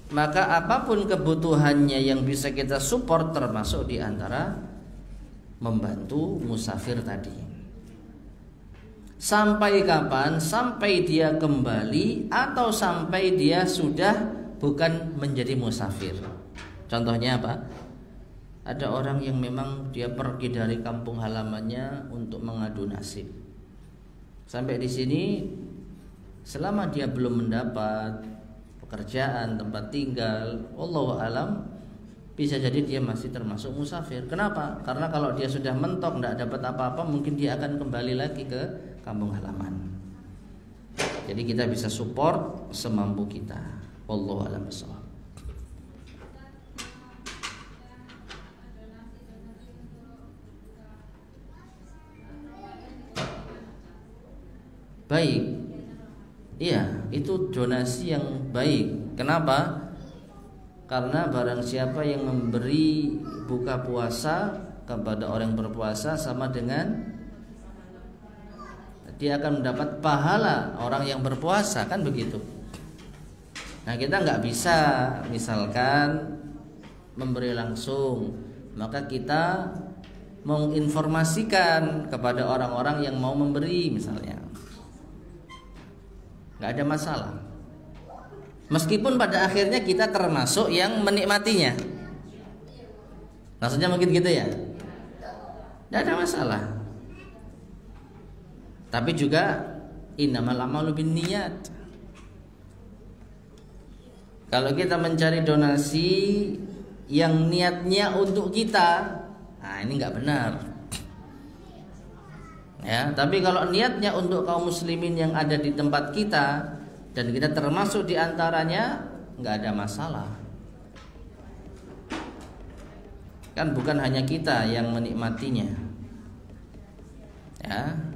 maka apapun kebutuhannya yang bisa kita support, termasuk di antara membantu musafir tadi. Sampai kapan? Sampai dia kembali atau sampai dia sudah bukan menjadi musafir. Contohnya apa? Ada orang yang memang dia pergi dari kampung halamannya untuk mengadu nasib. Sampai di sini, selama dia belum mendapat pekerjaan, tempat tinggal, wallahu alam, bisa jadi dia masih termasuk musafir. Kenapa? Karena kalau dia sudah mentok, tidak dapat apa-apa, mungkin dia akan kembali lagi ke kampung halaman. Jadi kita bisa support semampu kita. Wallahu a'lam bishawab. Baik. Iya, itu donasi yang baik. Kenapa? Karena barang siapa yang memberi buka puasa kepada orang yang berpuasa sama dengan dia akan mendapat pahala orang yang berpuasa, kan begitu. Nah, kita nggak bisa misalkan memberi langsung, maka kita menginformasikan kepada orang-orang yang mau memberi misalnya, nggak ada masalah. Meskipun pada akhirnya kita termasuk yang menikmatinya, maksudnya mungkin gitu ya, nggak ada masalah. Tapi juga innamal a'malu binniyat. Kalau kita mencari donasi yang niatnya untuk kita, nah ini nggak benar. Ya, tapi kalau niatnya untuk kaum muslimin yang ada di tempat kita dan kita termasuk di antaranya, nggak ada masalah. Kan bukan hanya kita yang menikmatinya. Ya.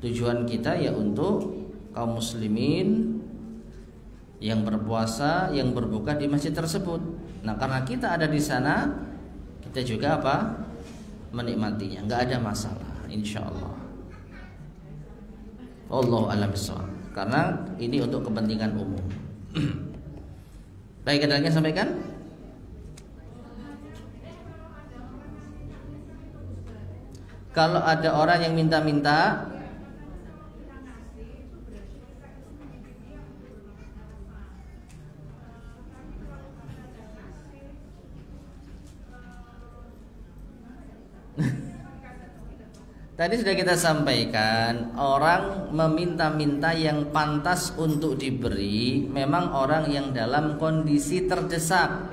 Tujuan kita ya untuk kaum muslimin yang berpuasa, yang berbuka di masjid tersebut. Nah, karena kita ada di sana, kita juga apa? Menikmatinya. Nggak ada masalah, insyaallah. Wallahu a'lam bishawab. Karena ini untuk kepentingan umum. Baik, ada lagi yang sampaikan? Kalau ada orang yang minta-minta, tadi sudah kita sampaikan, orang meminta-minta yang pantas untuk diberi memang orang yang dalam kondisi terdesak.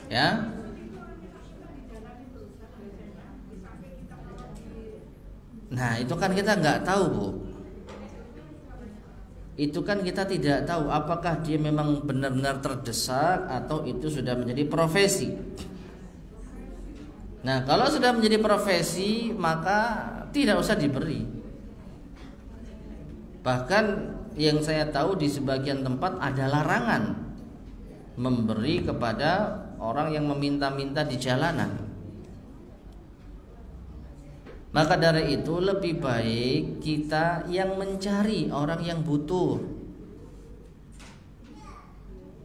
Ya. Nah, itu kan kita nggak tahu, Bu. Itu kan kita tidak tahu apakah dia memang benar-benar terdesak atau itu sudah menjadi profesi. Nah, kalau sudah menjadi profesi, maka tidak usah diberi. Bahkan yang saya tahu di sebagian tempat ada larangan memberi kepada orang yang meminta-minta di jalanan. Maka dari itu lebih baik kita yang mencari orang yang butuh.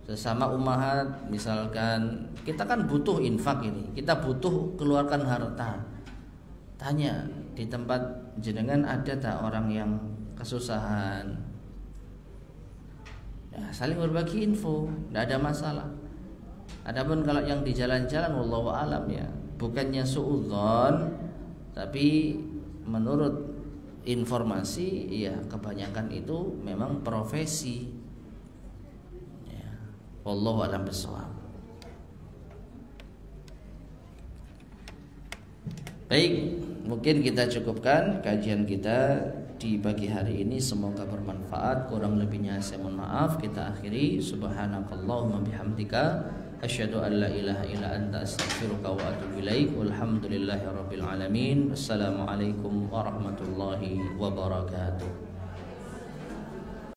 Sesama ummahat, misalkan kita kan butuh infak ini, kita butuh keluarkan harta. Tanya, di tempat jenengan ada tak orang yang kesusahan? Ya, saling berbagi info, tidak ada masalah. Adapun kalau yang di jalan-jalan, wallahu alam ya, bukannya suudzon, tapi menurut informasi ya kebanyakan itu memang profesi. Ya, wallahu a'lam bishawab. Baik, mungkin kita cukupkan kajian kita di pagi hari ini, semoga bermanfaat. Kurang lebihnya saya mohon maaf. Kita akhiri, subhanakallahumma bihamdika asyhadu an la ilaha illa anta astaghfiruka wa atubu ilaik. Walhamdulillahirabbil alamin. Assalamualaikum warahmatullahi wabarakatuh.